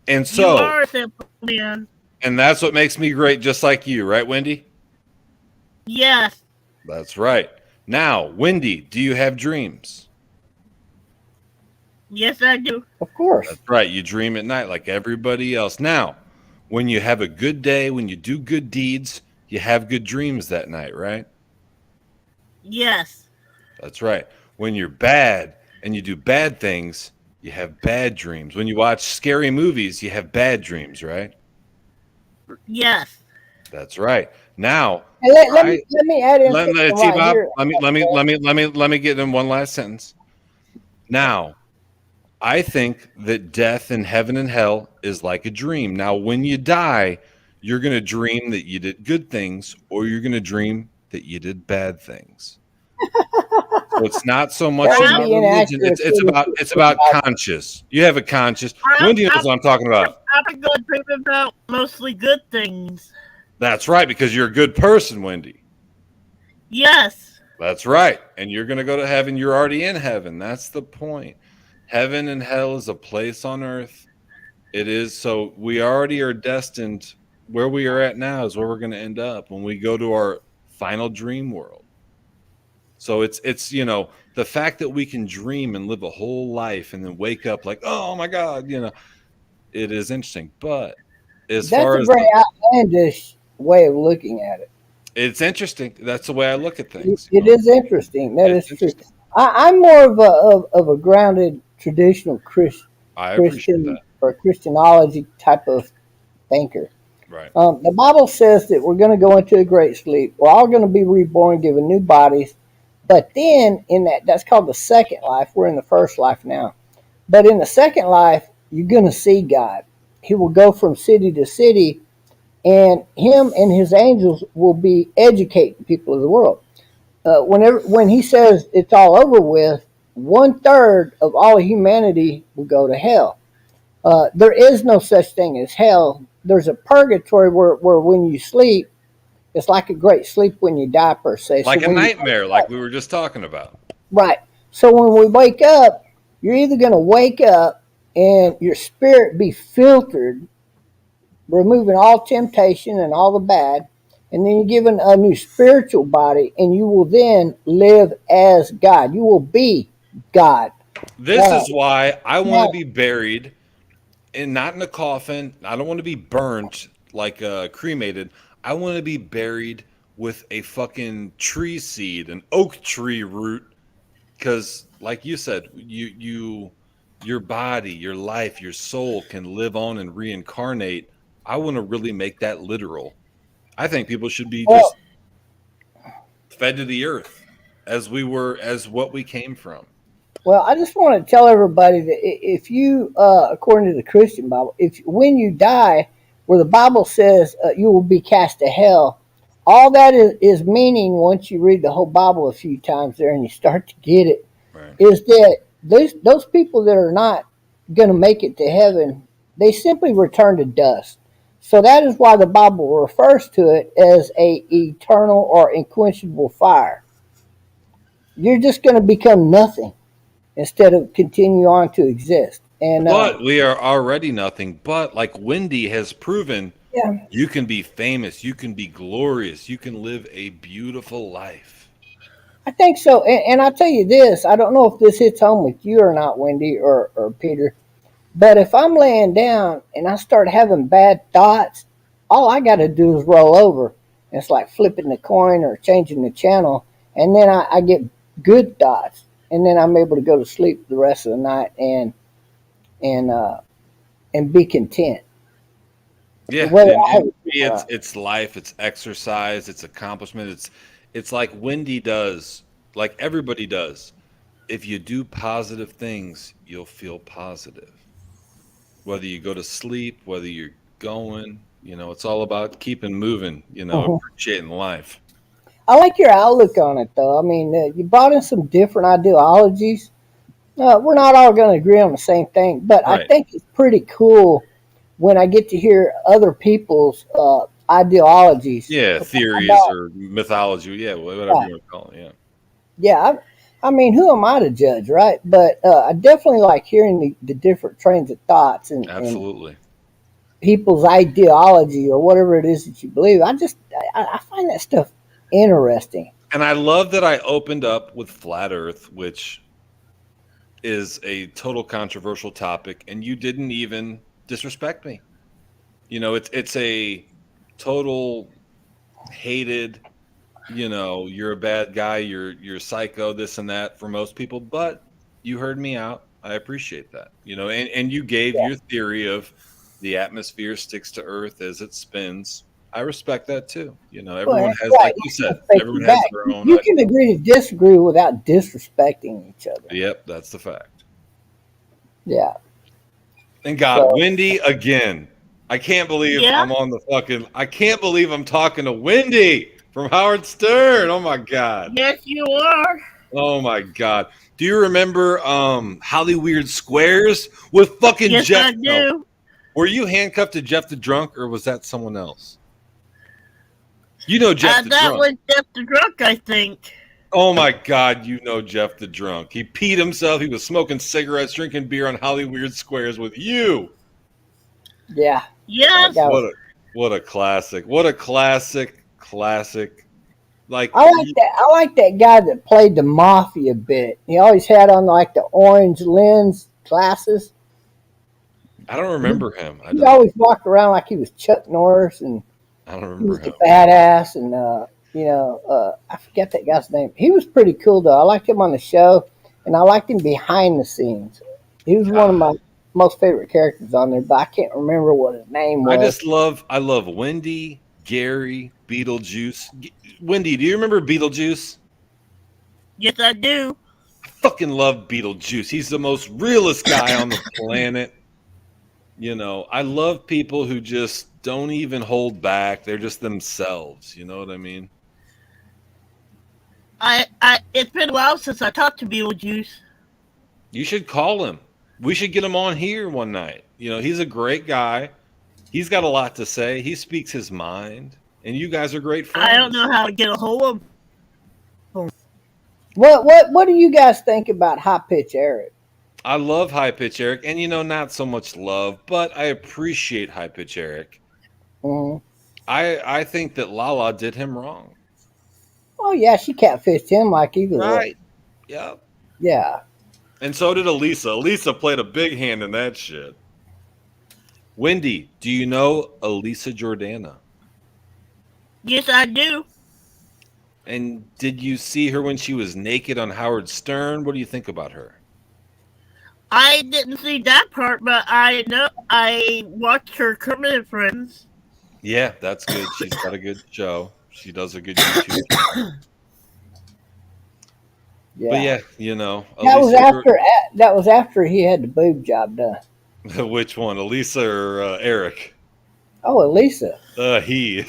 And You so, are a simple man. and that's what makes me great, just like you, right, Wendy? Yes. That's right. Now, Wendy, do you have dreams? Yes, I do. Of course. That's right. You dream at night like everybody else. Now, when you have a good day, when you do good deeds, you have good dreams that night, right? Yes. That's right. When you're bad and you do bad things, you have bad dreams. When you watch scary movies, you have bad dreams, right? Yes. That's right. Now, And I let me add in something T right Bob, here. let me get in one last sentence. Now, I think that death in heaven and hell is like a dream. Now, when you die, you're going to dream that you did good things, or you're going to dream that you did bad things. So it's not so much That would about be religion. inaccurate. It's about conscious. You have a conscious. I'm, Wendy knows what I'm talking about. I'm a good dream about mostly good things. That's right, because you're a good person, Wendy. Yes. That's right. And you're going to go to heaven. You're already in heaven. That's the point. Heaven and hell is a place on earth. It is. So we already are destined. Where we are at now is where we're going to end up when we go to our final dream world. So it's the fact that we can dream and live a whole life and then wake up like, oh my God, it is interesting. But as That's far a as very outlandish way of looking at it. it's interesting. That's the way I look at things. It is interesting. That is It's true. interesting. I'm more of a grounded traditional I appreciate Christian that. or Christianology type of thinker. Right. The Bible says that we're going to go into a great sleep. We're all going to be reborn, given new bodies. But then, that's called the second life. We're in the first life now. But in the second life, you're going to see God. He will go from city to city, and him and his angels will be educating people of the world. When he says it's all over with, 1/3 of all humanity will go to hell. There is no such thing as hell. There's a purgatory where when you sleep, it's like a great sleep when you die, per se. Like So a when nightmare, like we were just talking about. right. So when we wake up, you're either going to wake up and your spirit be filtered, removing all temptation and all the bad, and then you're given a new spiritual body, and you will then live as God. You will be God. This is why I want Now, to be buried and not in a coffin. I don't want to be burnt like cremated. I want to be buried with a fucking tree seed, an oak tree root, because like you said, your body, your life, your soul can live on and reincarnate. I want to really make that literal. I think people should be Well, just fed to the earth as we were, as what we came from. well, I just want to tell everybody that if you, according to the Christian Bible, if when you die, where the Bible says you will be cast to hell, all that is meaning once you read the whole Bible a few times there and you start to get it, Right. is that those people that are not going to make it to heaven, they simply return to dust. So that is why the Bible refers to it as a eternal or unquenchable fire. You're just going to become nothing instead of continue on to exist. And But we are already nothing. But like Wendy has proven, yeah, you can be famous, you can be glorious, you can live a beautiful life. I think so. And I'll tell you this: I don't know if this hits home with you or not, Wendy or Peter. But if I'm laying down and I start having bad thoughts, all I got to do is roll over. It's like flipping the coin or changing the channel, and then I get good thoughts, and then I'm able to go to sleep the rest of the night and uh, and be content. The Yeah, way I and have it's life, it's exercise, it's accomplishment. It's like Wendy does, like everybody does. If you do positive things, you'll feel positive. Whether you go to sleep, whether you're going, it's all about keeping moving, uh appreciating life. I like your outlook on it, though. I mean, you brought in some different ideologies. We're not all going to agree on the same thing, but I Right. think it's pretty cool when I get to hear other people's ideologies Yeah, theories about. or mythology, yeah, whatever Right. you want to call it. Yeah. Yeah, I mean, who am I to judge, right? But I definitely like hearing the different trains of thoughts and Absolutely. people's ideology or whatever it is that you believe. I find that stuff interesting. And I love that I opened up with flat earth, which is a total controversial topic, and you didn't even disrespect me. It's a total hated, you're a bad guy, you're psycho, this and that for most people, but you heard me out. I appreciate that. And you gave your theory of the atmosphere sticks to earth as it spins. I respect that too. Well, Everyone has, right, like you said, respect you everyone has back. their own You can agree to disagree without disrespecting each other. Yep, that's the fact. Yeah. And God, So Wendy again. Yeah. I can't believe I'm talking to Wendy from Howard Stern. Oh my God. Yes, you are. Oh my God. Do you remember Holly Weird Squares with fucking Yes, Jeff? I No. do. Were you handcuffed to Jeff the Drunk or was that someone else? You know Jeff the That Drunk. was just the drunk, I think. Oh my God, you know Jeff the Drunk. He peed himself. He was smoking cigarettes, drinking beer on Holly Weird Squares with you. yeah, that Yes. guy was. What a classic. What a classic. Like I like that. I like that guy that played the mafia bit. He always had on like the orange lens glasses. I don't remember him. He always walked around like he was Chuck Norris, and I don't he remember was the him. badass. And I forget that guy's name. He was pretty cool though. I liked him on the show, and I liked him behind the scenes. He was one of my most favorite characters on there, but I can't remember what his name was. I love Wendy, Gary, Beetlejuice. Wendy, do you remember Beetlejuice? Yes, I do. I fucking love Beetlejuice. He's the most realest guy on the planet. I love people who just don't even hold back. They're just themselves. You know what I mean? It's been a while since I talked to Beetlejuice. You should call him. We should get him on here one night. He's a great guy. He's got a lot to say. He speaks his mind, and you guys are great friends. I don't know how to get a hold of him. What do you guys think about High Pitch Eric? I love High Pitch Eric, and not so much love, but I appreciate High Pitch Eric. Mm-hmm. I think that Lala did him wrong. Oh yeah, she catfished him like he was. Right. Yep. Yeah. And so did Elisa. Elisa played a big hand in that shit. Wendy, do you know Elisa Jordana? Yes, I do. And did you see her when she was naked on Howard Stern? What do you think about her? I didn't see that part, but I know I watched her Kermit and Friends. Yeah, that's good. She's got a good show. She does a good YouTube channel. But Yeah, yeah, Elisa, that was after he had the boob job done. which one, Elisa or Eric? Oh, Elisa. He.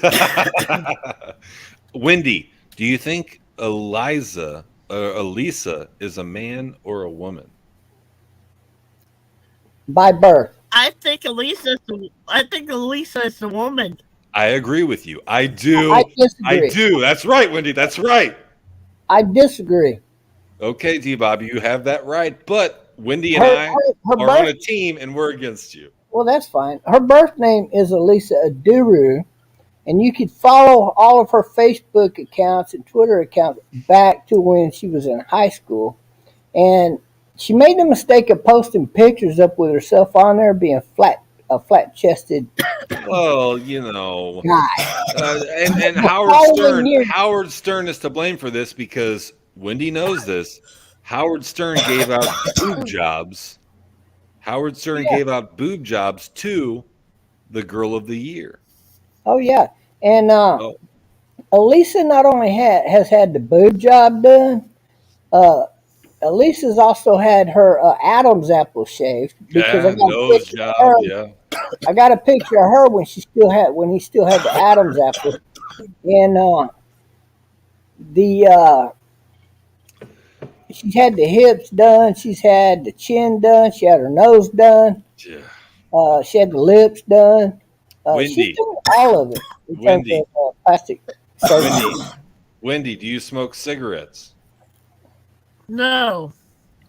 Wendy, do you think Elisa is a man or a woman? By birth. I think Elisa is the woman. I agree with you. I I do. I disagree. do. That's right, Wendy. That's right. I disagree. Okay, D Bob, you have that right. But Wendy and Her, I her, her are on birth. a team and we're against you. Well, that's fine. Her birth name is Elisa Aduru, and you could follow all of her Facebook accounts and Twitter accounts back to when she was in high school. And she made the mistake of posting pictures up with herself on there being a flat chested Well, guy. and The following year, Howard Stern is to blame for this because Wendy knows this. Howard Stern gave out boob jobs. Howard Stern yeah, gave out boob jobs to the Girl of the Year. oh yeah, and Oh, Elisa not only has had the boob job done, uh, Elisa's also had her Adam's apple shaved because yeah, nose job, yeah. I got a picture of her when he still had the Adam's apple, and the she's had the hips done, she's had the chin done, she had her nose done, Yeah. she had the lips done. She's Wendy, done all of it in terms Wendy, of plastic surgery. Wendy, Wendy, do you smoke cigarettes? No,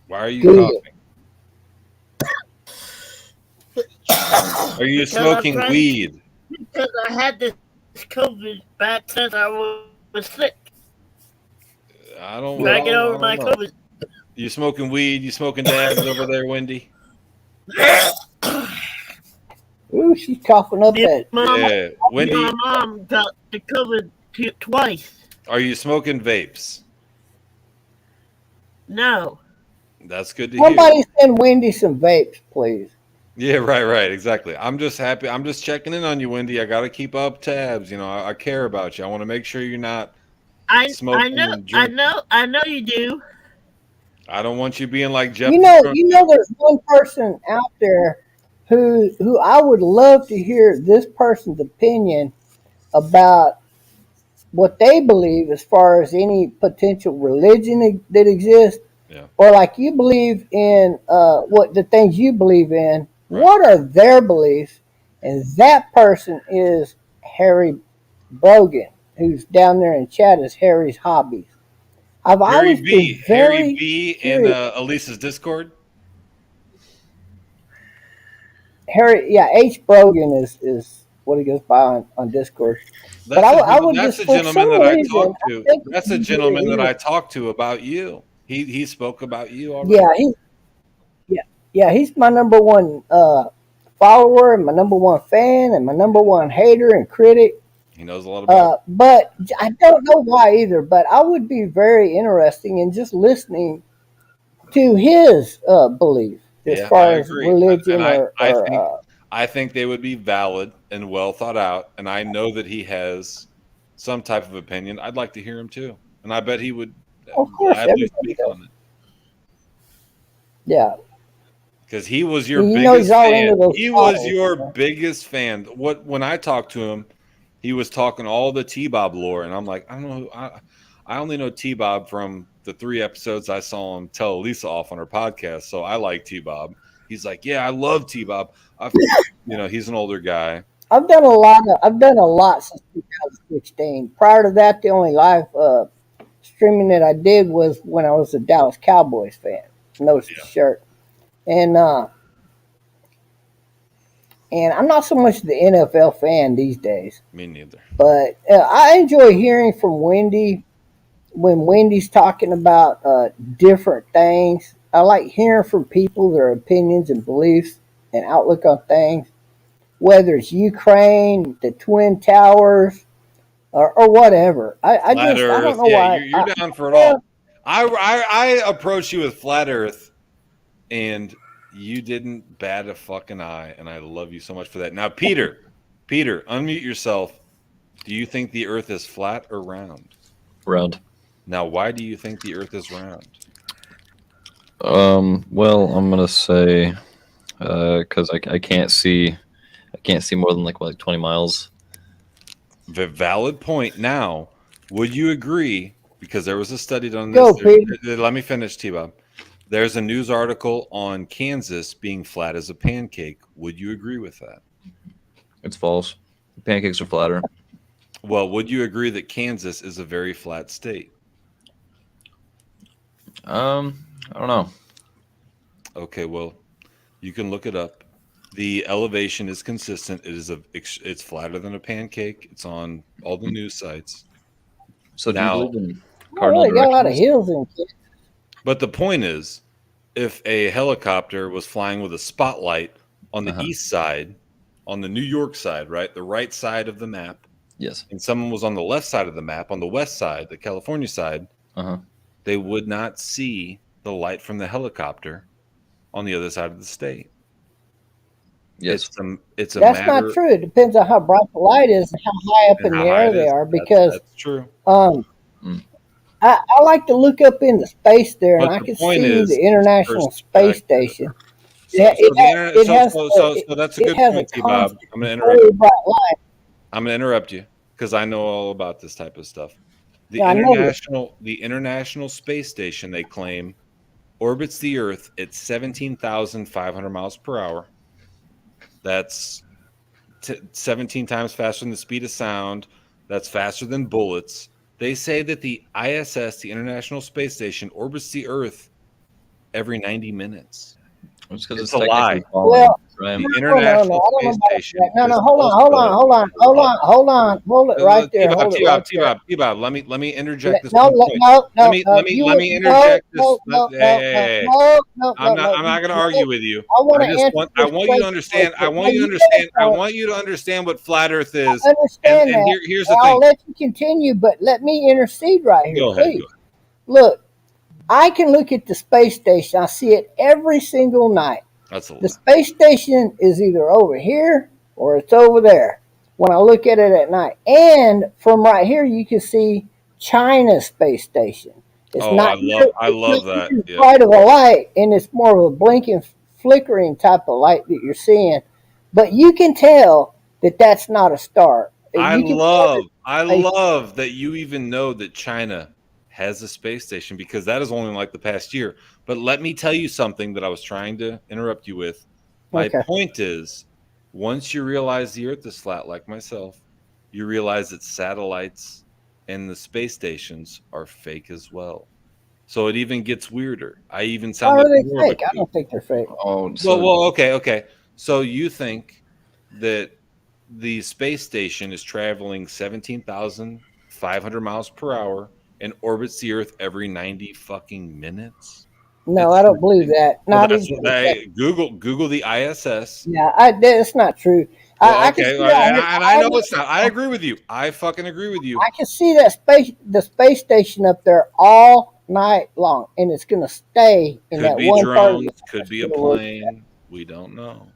Why are you Good. coughing? Are you because smoking weed? because I had this COVID back since I was sick. I don't, Trying I to get don't, over I my don't know. COVID. You smoking weed? You smoking dabs over there, Wendy? Ooh, she's coughing up Me and that. my Yeah, me and Wendy, my mom got the COVID twice. are you smoking vapes? No, That's good to hear. Somebody send Wendy some vapes, please. Yeah, right, exactly. I'm just happy. I'm just checking in on you, Wendy. I got to keep up tabs. I care about you. I want to make sure you're not I smoking know and drinking. I know you do. I don't want you being like Jeff You the know, Drunk. there's one person out there who I would love to hear this person's opinion about what they believe as far as any potential religion that exists, Yeah, or like you believe in what the things you believe in. right. What are their beliefs? And that person is Harry Brogan, who's down there in chat as Harry's hobbies. I've always been Harry very B, in curious. Elisa's Discord. Harry, yeah, H. Brogan is what he goes by on Discord. But I would That's just, the for gentleman some that I reason, talked I to. think That's the he'd be very gentleman that I interesting. talked to about you. He spoke about you Yeah, already. yeah, yeah, he's my number one follower and my number one fan and my number one hater and critic. He knows a lot about you. But I don't know why either. But I would be very interesting in just listening to his belief as Yeah, I far as agree. And religion I or think they would be valid and well thought out. And I know that he has some type of opinion. I'd like to hear him too, and I bet he would of course gladly everybody speak does. on it Yeah, because he was your he's biggest all fan. into those He was titles. your biggest fan. When I talked to him, he was talking all the T-Bob lore, and I'm like, I don't know. I only know T-Bob from the 3 episodes I saw him tell Lisa off on her podcast, so I like T-Bob. He's like, yeah, I love T-Bob. He's an older guy. I've done a lot since 2016. Prior to that, the only live streaming that I did was when I was a Dallas Cowboys fan. Notice the Yeah, shirt, and I'm not so much the NFL fan these days. me neither. But I enjoy hearing from Wendy when Wendy's talking about different things. I like hearing from people their opinions and beliefs and outlook on things. whether it's Ukraine, the Twin Towers, or whatever. I Flat just I don't Earth. know Yeah, why. you're down for it all. I approached you with Flat Earth, and you didn't bat a fucking eye, and I love you so much for that. Now, Peter, unmute yourself. Do you think the Earth is flat or round? Round. Now, why do you think the Earth is round? Well, I'm gonna say, because I can't see more than like 20 miles. Valid point. Now, would you agree? Because there was a study done on Go, this. Peter. Let me finish, T-Bob. There's a news article on Kansas being flat as a pancake. Would you agree with that? It's false. Pancakes are flatter. Well, would you agree that Kansas is a very flat state? I don't know. Okay, well, you can look it up. The elevation is consistent. It's flatter than a pancake. It's on all the news sites. So do Now- you believe in I cardinal really got a lot of directions? hills in Kansas. But the point is, if a helicopter was flying with a spotlight on the east side, on the New York side, right, the right side of the map, Yes. and someone was on the left side of the map, on the west side, the California side, they would not see the light from the helicopter on the other side of the state. Yes. It's a That's matter. not true. It depends on how bright the light is and how high up and in how the high air it they is. are. Because that's true. I like to look up into space there, and But I the can point see is the International Space perspective. Station. So, Yeah, so, the inter- it so, has so, a- so, so that's a it good has point, a T-Bob. constant, I'm going to interrupt. very bright light. I'm going to interrupt you because I know all about this type of stuff. The Yeah, I know this. International Space Station, they claim, orbits the Earth at 17,500 miles per hour. That's 17 times faster than the speed of sound. That's faster than bullets. They say that the ISS, the International Space Station, orbits the Earth every 90 minutes. It's because It's a lie. Well, right? The no, International I don't know Space about Station. that. No, is hold it right there. Hold it right there. T-Bob, let me interject this No, one point. no, Let me you interject this. no, Hey, I'm not going to argue with you. I want to answer. I want you to understand. I want you to understand what flat Earth is. I understand and that. here's the I'll thing. let you continue, but let me intercede right here, Go ahead. please. Look, I can look at the space station. I see it every single night. That's a The lie. space station is either over here or it's over there when I look at it at night. And from right here, you can see China's space station. It's Oh, not I love that. It's Yeah. bright of a light, and it's more of a blinking, flickering type of light that you're seeing. But you can tell that that's not a star. I You can tell love that you even know that China has a space station because that is only like the past year. But let me tell you something that I was trying to interrupt you with. My Okay. point is, once you realize the Earth is flat, like myself, you realize that satellites and the space stations are fake as well. So it even gets weirder. I even sound How are like they more of a fake? I don't think they're fake. Oh, so well, okay. So you think that the space station is traveling 17,500 miles per hour and orbits the Earth every 90 fucking minutes? No, It's I don't believe that. Well, Not that's even. what Google the ISS. Yeah, that's not true. Well, I can okay, see that. and I know it's not. I agree with you. I fucking agree with you. I can see the space station up there all night long, and it's going to stay in Could that be one part of drones, the could be a world. plane. We don't know.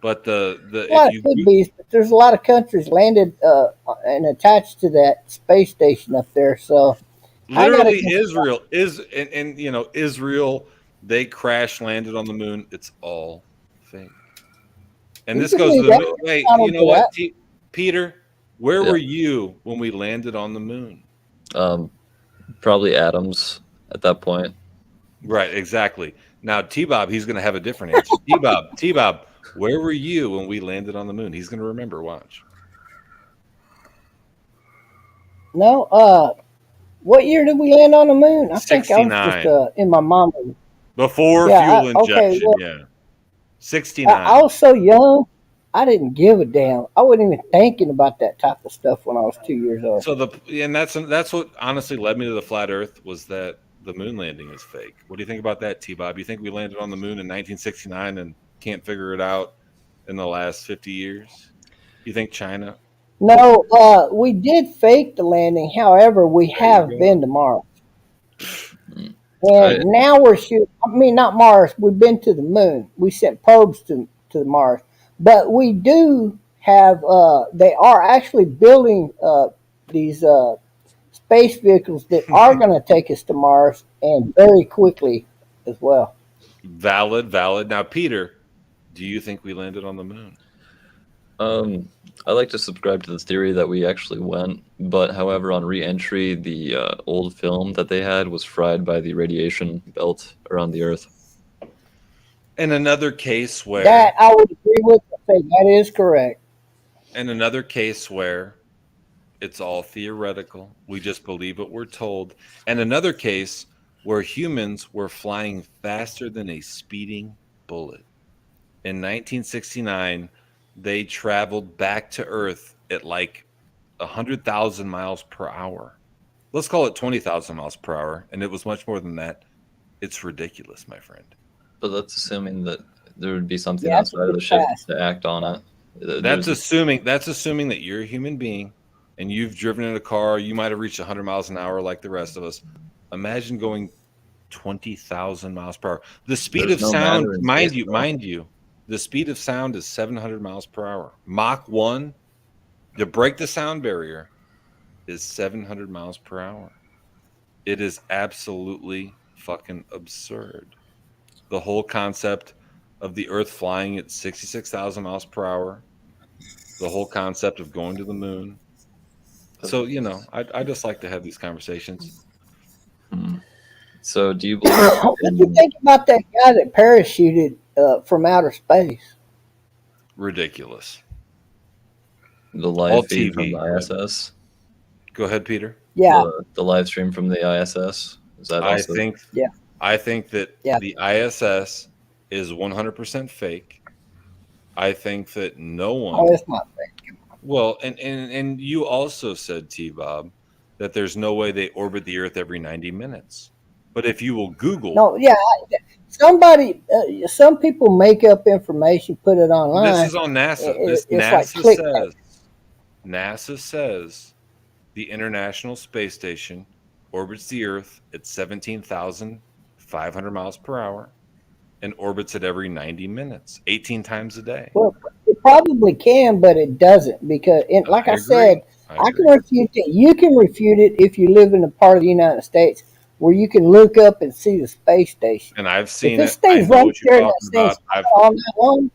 But the Well, if it you could be, but there's a lot of countries landed and attached to that space station up there. So I gotta literally consider- Israel is and you know Israel, they crash landed on the moon. It's all fake. And You this can goes to do the that. moon. Wait, I don't you know do what, that. Peter? Where Yeah. were you when we landed on the moon? probably atoms at that point. Right, exactly. Now T-Bob, he's going to have a different answer. T-Bob, where were you when we landed on the moon? He's going to remember. Watch. No, what year did we land on the moon? I think I was just 69. in my mom's. Before Yeah, fuel injection. well, Yeah, 69. I was so young, I didn't give a damn. I wasn't even thinking about that type of stuff when I was 2 years old. So that's what honestly led me to the flat Earth was that the moon landing is fake. What do you think about that, T-Bob? You think we landed on the moon in 1969 and can't figure it out in the last 50 years? You think China? No, we did fake the landing. However, we There you have go. been to Mars. Mm. And I, now we're shooting. I mean, not Mars. We've been to the moon. We sent probes to Mars, but we do have. They are actually building these space vehicles that are going to take us to Mars and very quickly as well. Valid, valid. Now, Peter, do you think we landed on the moon? I like to subscribe to the theory that we actually went, but however, on re-entry, the old film that they had was fried by the radiation belt around the Earth. In another case That where, I would agree with. I say that is correct. in another case where it's all theoretical, we just believe what we're told. And another case where humans were flying faster than a speeding bullet. In 1969, they traveled back to Earth at like 100,000 miles per hour. Let's call it 20,000 miles per hour. And it was much more than that. It's ridiculous, my friend. But that's assuming that there would be something Yeah, that's a outside of bit the ship fast. to act on it. That's There's assuming that you're a human being and you've driven in a car. You might have reached 100 miles an hour like the rest of us. Imagine going 20,000 miles per hour. The speed there's of no sound, matter in space at all. mind you, the speed of sound is 700 miles per hour. Mach 1, to break the sound barrier, is 700 miles per hour. It is absolutely fucking absurd. The whole concept of the Earth flying at 66,000 miles per hour, the whole concept of going to the moon. So, I just like to have these conversations. Hmm. So, do you believe What do you in think about that guy that parachuted from outer space? Ridiculous. the All live feed from the TV. ISS? Go ahead, Peter. Yeah, The live stream from the ISS? Is that I also? think yeah, I think that yeah. the ISS is 100% fake. I think that no Oh, one. it's not fake. Well, and you also said, T Bob, that there's no way they orbit the Earth every 90 minutes. But if you will Google, No, yeah. Somebody, some people make up information, put it this online. is on NASA. It's like clickbait. NASA says the International Space Station orbits the Earth at 17,500 miles per hour and orbits it every 90 minutes, 18 times a day. Well, it probably can, but it doesn't because, like I I agree. said, I can refute it. You can refute it if you live in a part of the United States where you can look up and see the space station. And I've If seen it it. I stays know right what you're there, that talking thing's about. all night long.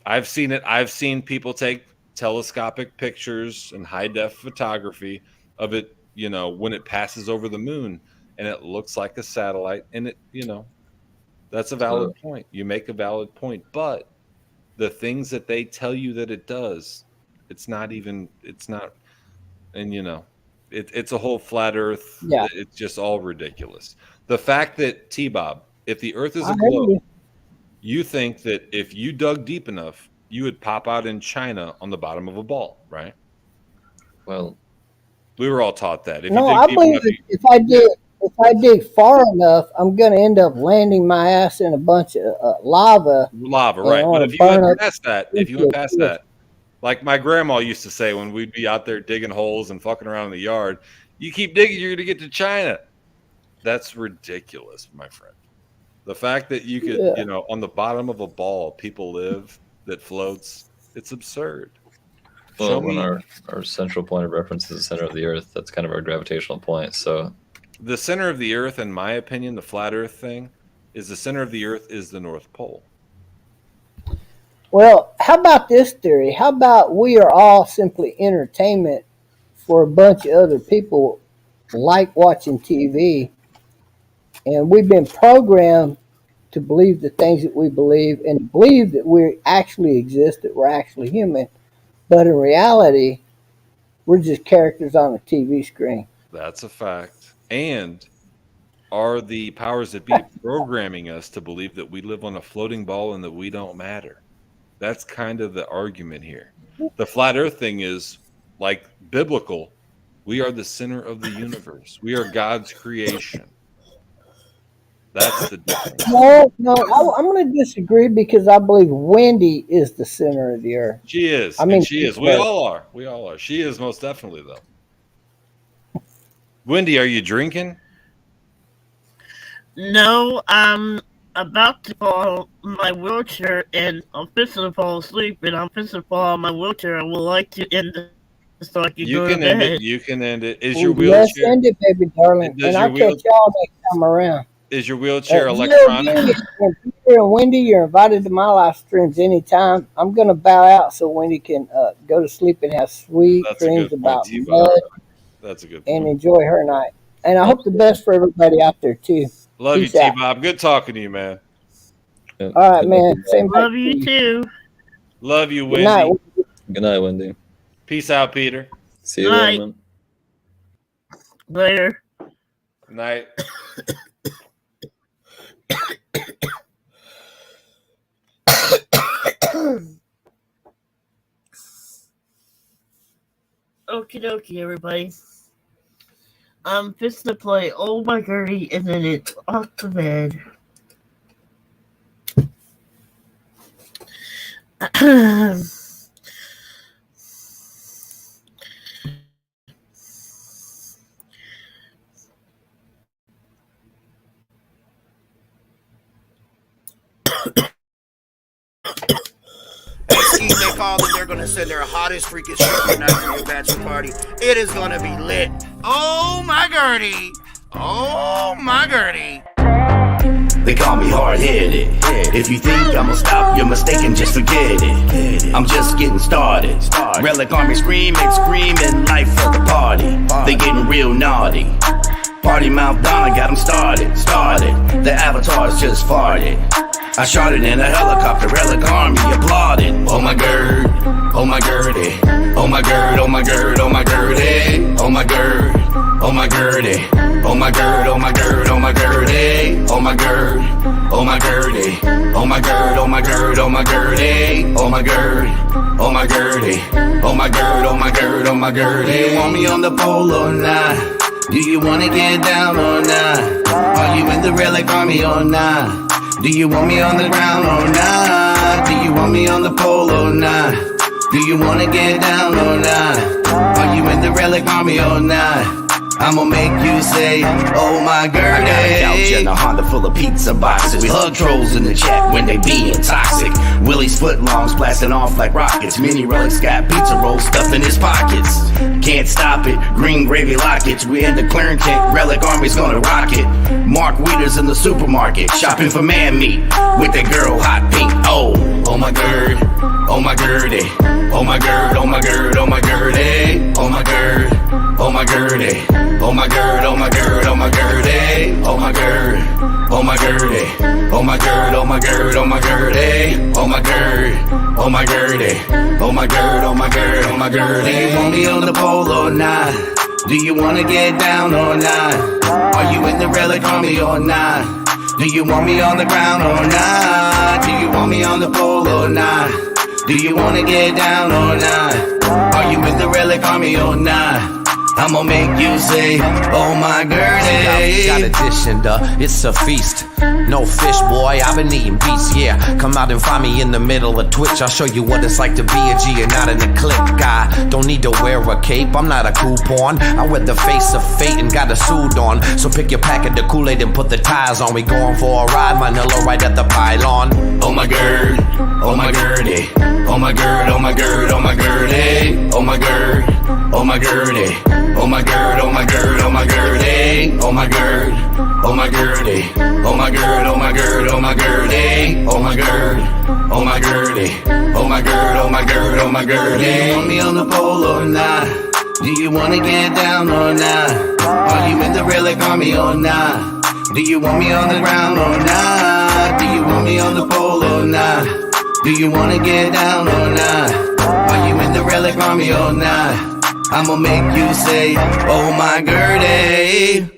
I've seen it. I've seen people take telescopic pictures and high def photography of it, when it passes over the moon and it looks like a satellite. And that's a So, valid point. You make a valid point. But the things that they tell you that it does, it's not. And it's a whole flat earth. Yeah, It's just all ridiculous. The fact that T Bob, if the earth is I a heard globe, you. you think that if you dug deep enough, you would pop out in China on the bottom of a ball, right? well, We were all taught that. If you No, dig I deep believe enough, if I dig far enough, I'm going to end up landing my ass in a bunch of lava, lava, and right? I'm But going if to you burn went up past that, windshield. like my grandma used to say when we'd be out there digging holes and fucking around in the yard, you keep digging, you're going to get to China. That's ridiculous, my friend. The fact that you could, Yeah, on the bottom of a ball, people live that floats, it's absurd. Show when me our central point of reference is the center of the Earth, that's kind of our gravitational point. So, the center of the earth, in my opinion, the flat earth thing, is the center of the earth is the North Pole. well, how about this theory? How about we are all simply entertainment for a bunch of other people like watching TV, and we've been programmed to believe the things that we believe and believe that we actually exist, that we're actually human, but in reality, we're just characters on a TV screen. That's a fact. And are the powers that be programming us to believe that we live on a floating ball and that we don't matter? That's kind of the argument here. The flat earth thing is like biblical. We are the center of the universe. We are God's creation. That's the difference. No, I'm going to disagree because I believe Wendy is the center of the earth. She is, I mean, and she is. We all are. We all are. She is most definitely though. Wendy, are you drinking? No, I'm about to fall in my wheelchair and I'm fixing to fall asleep and I'm fixing to fall on my wheelchair. I would like to end this so I can You go to can end it. bed. You can end it. Is your Let's wheelchair? end it, baby darling. Does And your I'll catch y'all next time around. Is your wheelchair Zero electronic? G and Peter and Wendy, you're invited to my live streams anytime. I'm going to bow out so Wendy can go to sleep and have sweet That's a dreams good point, about T-Bob. mud That's a good and point. enjoy her night. And I hope the best for everybody out there, too. Love Peace you, out. T-Bob. Good talking to you, man. Yeah. All right, Good man. night, Same back Love to you you. too. Love you, Good night. Wendy. Good night, Wendy. Peace out, Peter. See you Night. later, man. Later. Night. Okie dokie, everybody. I'm fixing to play Oh My Gertie and then it's off to bed. Scheme they call it, they're gonna send their hottest freaking stripper night for your bachelor party. It is gonna be lit. Oh my Gertie. Oh my Gertie. They call me hard-headed. If you think I'ma stop, you're mistaken, just forget it. I'm just getting started. Relic Army screaming life for the party. They getting real naughty. Party mouth Donna got them started. The avatars just farted. I shot it in a helicopter, Relic Army applauded. Oh my gird, oh my Gertie. Oh my gird, oh my gird, oh my Gertie. Oh my gird, oh my Gertie. Oh my gird, oh my gird, oh my Gertie. Oh my gird, oh my Gertie. Oh my gird, oh my gird, oh my Gertie. Oh my gird, oh my Gertie. Oh my gird, oh my gird, oh my Gertie. Do you want me on the pole or not? Do you wanna get down or not? Are you in the Relic Army or not? Do you want me on the ground or not? Do you want me on the pole or not? Do you wanna get down or not? Are you in the Relic Army or not? I'ma make you say, oh my Gertie. I got a couch and a Honda full of pizza boxes. We hug trolls in the chat when they being toxic. Willie's footlongs blasting off like rockets. Mini Relic's got pizza rolls stuffed in his pockets. Can't stop it, green gravy lockets. We in the clearing tent, Relic Army's gonna rock it. Mark Weeders in the supermarket, shopping for man meat with that girl hot pink. Oh my gird, oh my Gertie. Oh my gird, oh my gird, oh my Gertie. Oh my gird, oh my Gertie. Oh my gird, oh my gird, oh my Gertie. Oh my gird, oh my Gertie. Oh my gird, oh my gird, oh my Gertie. Oh my gird, oh my Gertie. Oh my gird, oh my gird, oh my Gertie. Do you want me on the pole or not? Do you wanna get down or not? Are you in the Relic Army or not? Do you want me on the ground or not? Do you want me on the pole or not? Do you wanna get down or not? Are you in the Relic Army or not? I'ma make you say, oh my Gertie. Got a dish and it's a feast. No fish, boy, I've been eating beats, yeah. Come out and find me in the middle of Twitch. I'll show you what it's like to be a G and not in a clique. I don't need to wear a cape, I'm not a coupon. I wear the face of fate and got a suit on. So pick your packet of Kool-Aid and put the tires on. We going for a ride, Manila right at the pylon. Oh my gird, oh my Gertie. Oh my gird, oh my gird, oh my Gertie. Oh my gird, oh my Gertie. Oh my gird, oh my gird, oh my Gertie. Oh my gird, oh my Gertie. Oh my gird, oh my gird, oh my Gertie. Oh my gird, oh my Gertie. Oh my gird, oh my gird, oh my Gertie. Do you want me on the pole or not? Do you wanna get down or not? Are you in the Relic Army or not? Do you want me on the ground or not? Do you want me on the pole or not? Do you wanna get down or not? Are you in the Relic Army or not? I'ma make you say, oh my Gertie.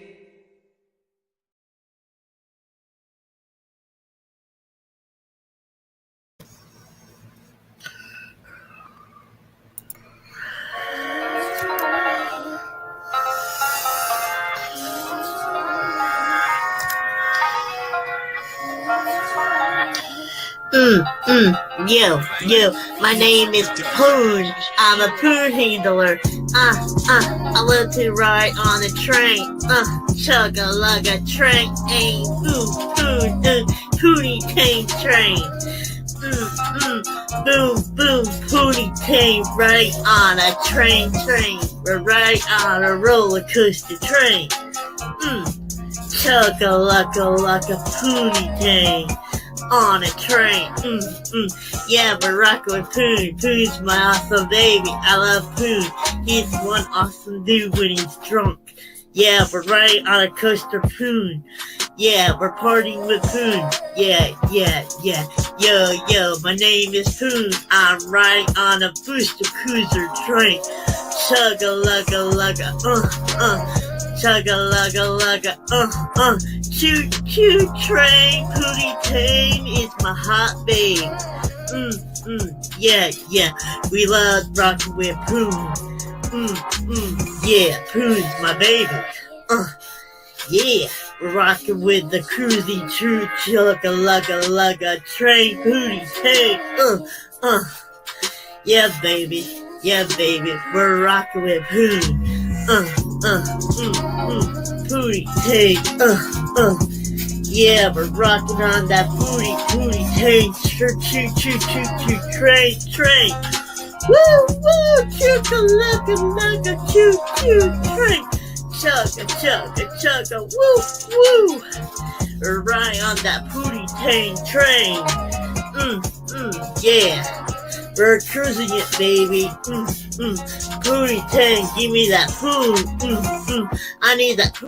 Yo, my name is Poon. I'm a Poon handler. I love to ride on a train. Chug-a-lug-a train. Poonie Tang train. Boom, Poonie Tang, right on a train. We're right on a roller coaster train. Chug-a-lug-a-lug-a Poonie Tang. On a train, yeah, we're rocking with Poon. Poon's my awesome baby. I love Poon. He's one awesome dude when he's drunk. Yeah, we're riding on a coaster, Poon. Yeah, we're partying with Poon. Yeah. Yo, my name is Poon. I'm riding on a booster cruiser train. Chug-a-lug-a-lugga, chug-a-lug-a-lugga, choo-choo train, Poonie Tang is my hot babe. Yeah, we love rocking with Poon. Yeah, Poon's my baby. Yeah, we're rocking with the cruisy true chugga-lugga-lugga train, Poonie Tang. Yeah, baby, we're rocking with Poon. Poonie Tang, yeah, we're rocking on that Poonie Tang, train. Woo, chugga-lugga-lugga, choo-choo train. Chugga, woo. We're riding on that Poonie Tang train. Yeah. We're cruising it, baby. Poonie Tang, give me that Poon. I need that Poon.